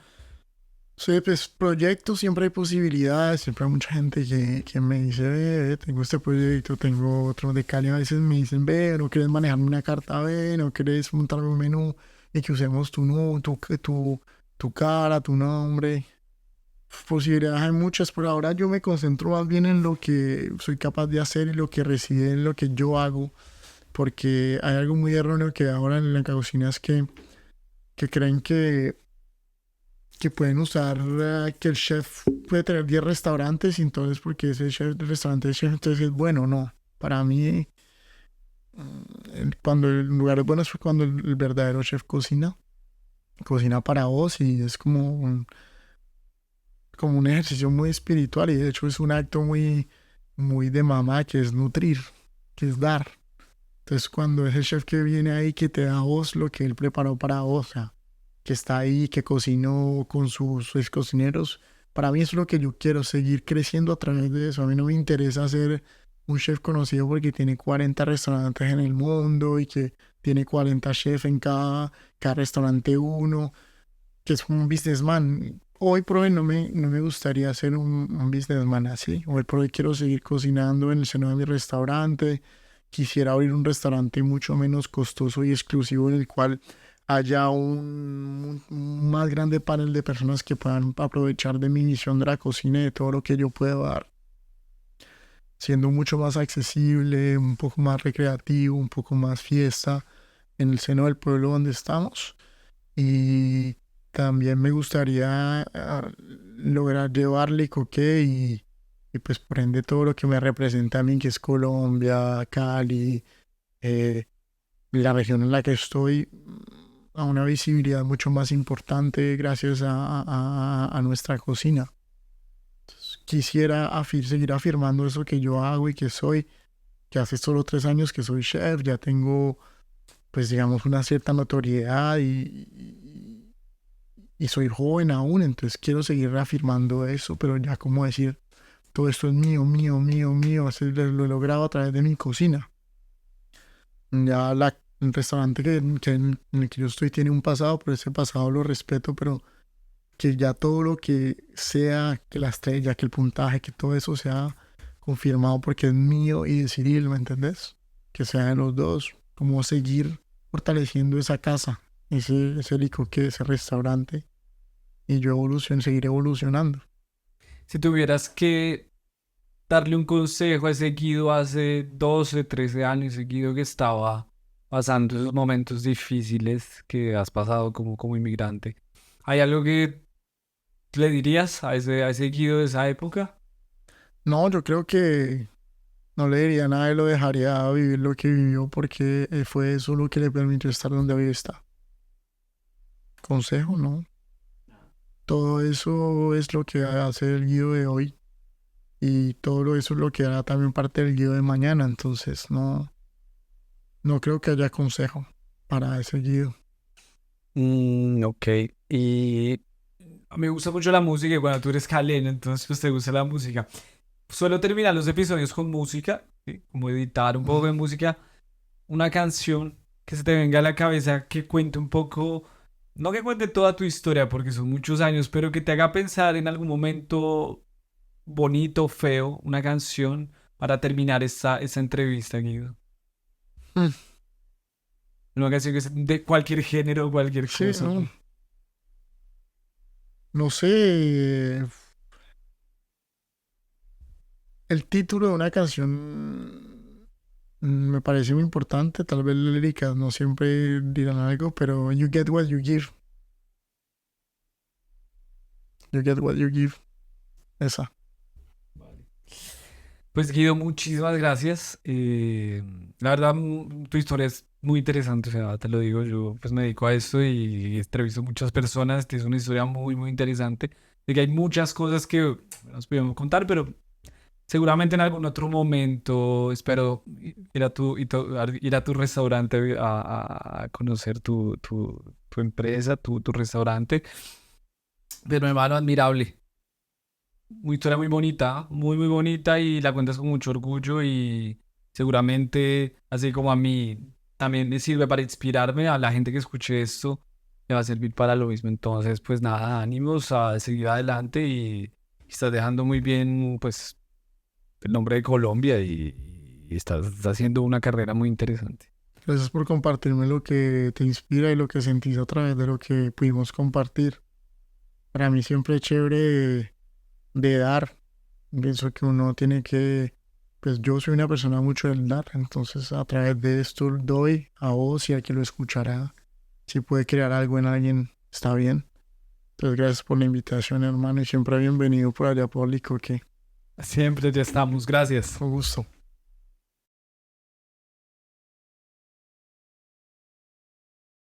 Sí, pues proyectos, siempre hay posibilidades, siempre hay mucha gente que me dice, ve, tengo este proyecto, tengo otro de Cali, a veces me dicen, ve, no quieres manejarme una carta, ve, no quieres montarme un menú y que usemos tu cara, tu nombre. Posibilidades hay muchas, por ahora yo me concentro más bien en lo que soy capaz de hacer y lo que reside en lo que yo hago, porque hay algo muy erróneo que ahora en la cocina es que creen que pueden usar, que el chef puede tener 10 restaurantes y entonces porque ese chef del restaurante es chef, entonces es bueno, no. Para mí, cuando el lugar es bueno es cuando el verdadero chef cocina para vos y es como un ejercicio muy espiritual y de hecho es un acto muy de mamá que es nutrir, que es dar. Entonces cuando es el chef que viene ahí que te da a vos lo que él preparó para vos, o sea, que está ahí, que cocinó con sus cocineros, para mí eso es lo que yo quiero, seguir creciendo a través de eso. A mí no me interesa hacer un chef conocido porque tiene 40 restaurantes en el mundo y que tiene 40 chefs en cada restaurante uno, que es un businessman. Hoy por hoy no me gustaría ser un businessman así. Hoy por hoy quiero seguir cocinando en el seno de mi restaurante. Quisiera abrir un restaurante mucho menos costoso y exclusivo en el cual haya un más grande panel de personas que puedan aprovechar de mi visión de la cocina y de todo lo que yo puedo dar, siendo mucho más accesible, un poco más recreativo, un poco más fiesta en el seno del pueblo donde estamos. Y también me gustaría lograr llevarle Coque y pues por ende todo lo que me representa a mí, que es Colombia, Cali, eh, la región en la que estoy, a una visibilidad mucho más importante gracias a nuestra cocina. Quisiera seguir afirmando eso que yo hago y que soy, que hace solo 3 años que soy chef, ya tengo pues digamos una cierta notoriedad y soy joven aún, entonces quiero seguir reafirmando eso, pero ya como decir, todo esto es mío, mío, mío, mío, así lo he logrado a través de mi cocina. Ya el restaurante en el que yo estoy tiene un pasado, pero ese pasado lo respeto, pero que ya todo lo que sea, que la estrella, que el puntaje, que todo eso sea confirmado porque es mío y decidir, ¿me entendés? Que sea de los dos, como seguir fortaleciendo esa casa, ese licoque, ese restaurante, y yo seguir evolucionando. Si tuvieras que darle un consejo a ese Guido hace 12, 13 años, ese Guido que estaba pasando esos momentos difíciles que has pasado como inmigrante, ¿hay algo que le dirías a ese Guido de esa época? No, yo creo que no le diría nada y lo dejaría vivir lo que vivió porque fue eso lo que le permitió estar donde hoy está. Consejo, ¿no? Todo eso es lo que hace el Guido de hoy y eso es lo que hará también parte del Guido de mañana. Entonces, no creo que haya consejo para ese Guido. Ok. Y me gusta mucho la música y bueno, tú eres caleno, entonces pues te gusta la música. Suelo terminar los episodios con música, ¿sí? Como editar un poco de música, una canción que se te venga a la cabeza que cuente un poco, no que cuente toda tu historia porque son muchos años, pero que te haga pensar en algún momento bonito, feo, una canción para terminar esa entrevista, Guido. Mm, Una canción que sea de cualquier género, cualquier sí, cosa. no sé. El título de una canción me parece muy importante. Tal vez las líricas no siempre dirán algo, pero you get what you give. You get what you give. Esa. Pues Guido, muchísimas gracias. La verdad, tu historia es muy interesante, o sea, te lo digo, yo pues me dedico a esto y entrevisto muchas personas, tienes una historia muy, muy interesante, de que hay muchas cosas que nos podemos contar, pero seguramente en algún otro momento espero ir a tu restaurante a conocer tu empresa, tu restaurante, pero hermano, admirable. Una historia muy bonita, muy, muy bonita y la cuentas con mucho orgullo y seguramente, así como a mí, también me sirve para inspirarme a la gente que escuche esto, le va a servir para lo mismo. Entonces, pues nada, ánimos a seguir adelante y estás dejando muy bien, pues, el nombre de Colombia y estás haciendo una carrera muy interesante. Gracias por compartirme lo que te inspira y lo que sentís a través de lo que pudimos compartir. Para mí siempre es chévere de dar. Pienso que uno tiene que, pues yo soy una persona mucho del dar, entonces a través de esto doy a vos y a quien lo escuchará. Si puede crear algo en alguien, está bien. Entonces gracias por la invitación, hermano, y siempre bienvenido por allá, Público, que Siempre ya estamos, gracias. con gusto.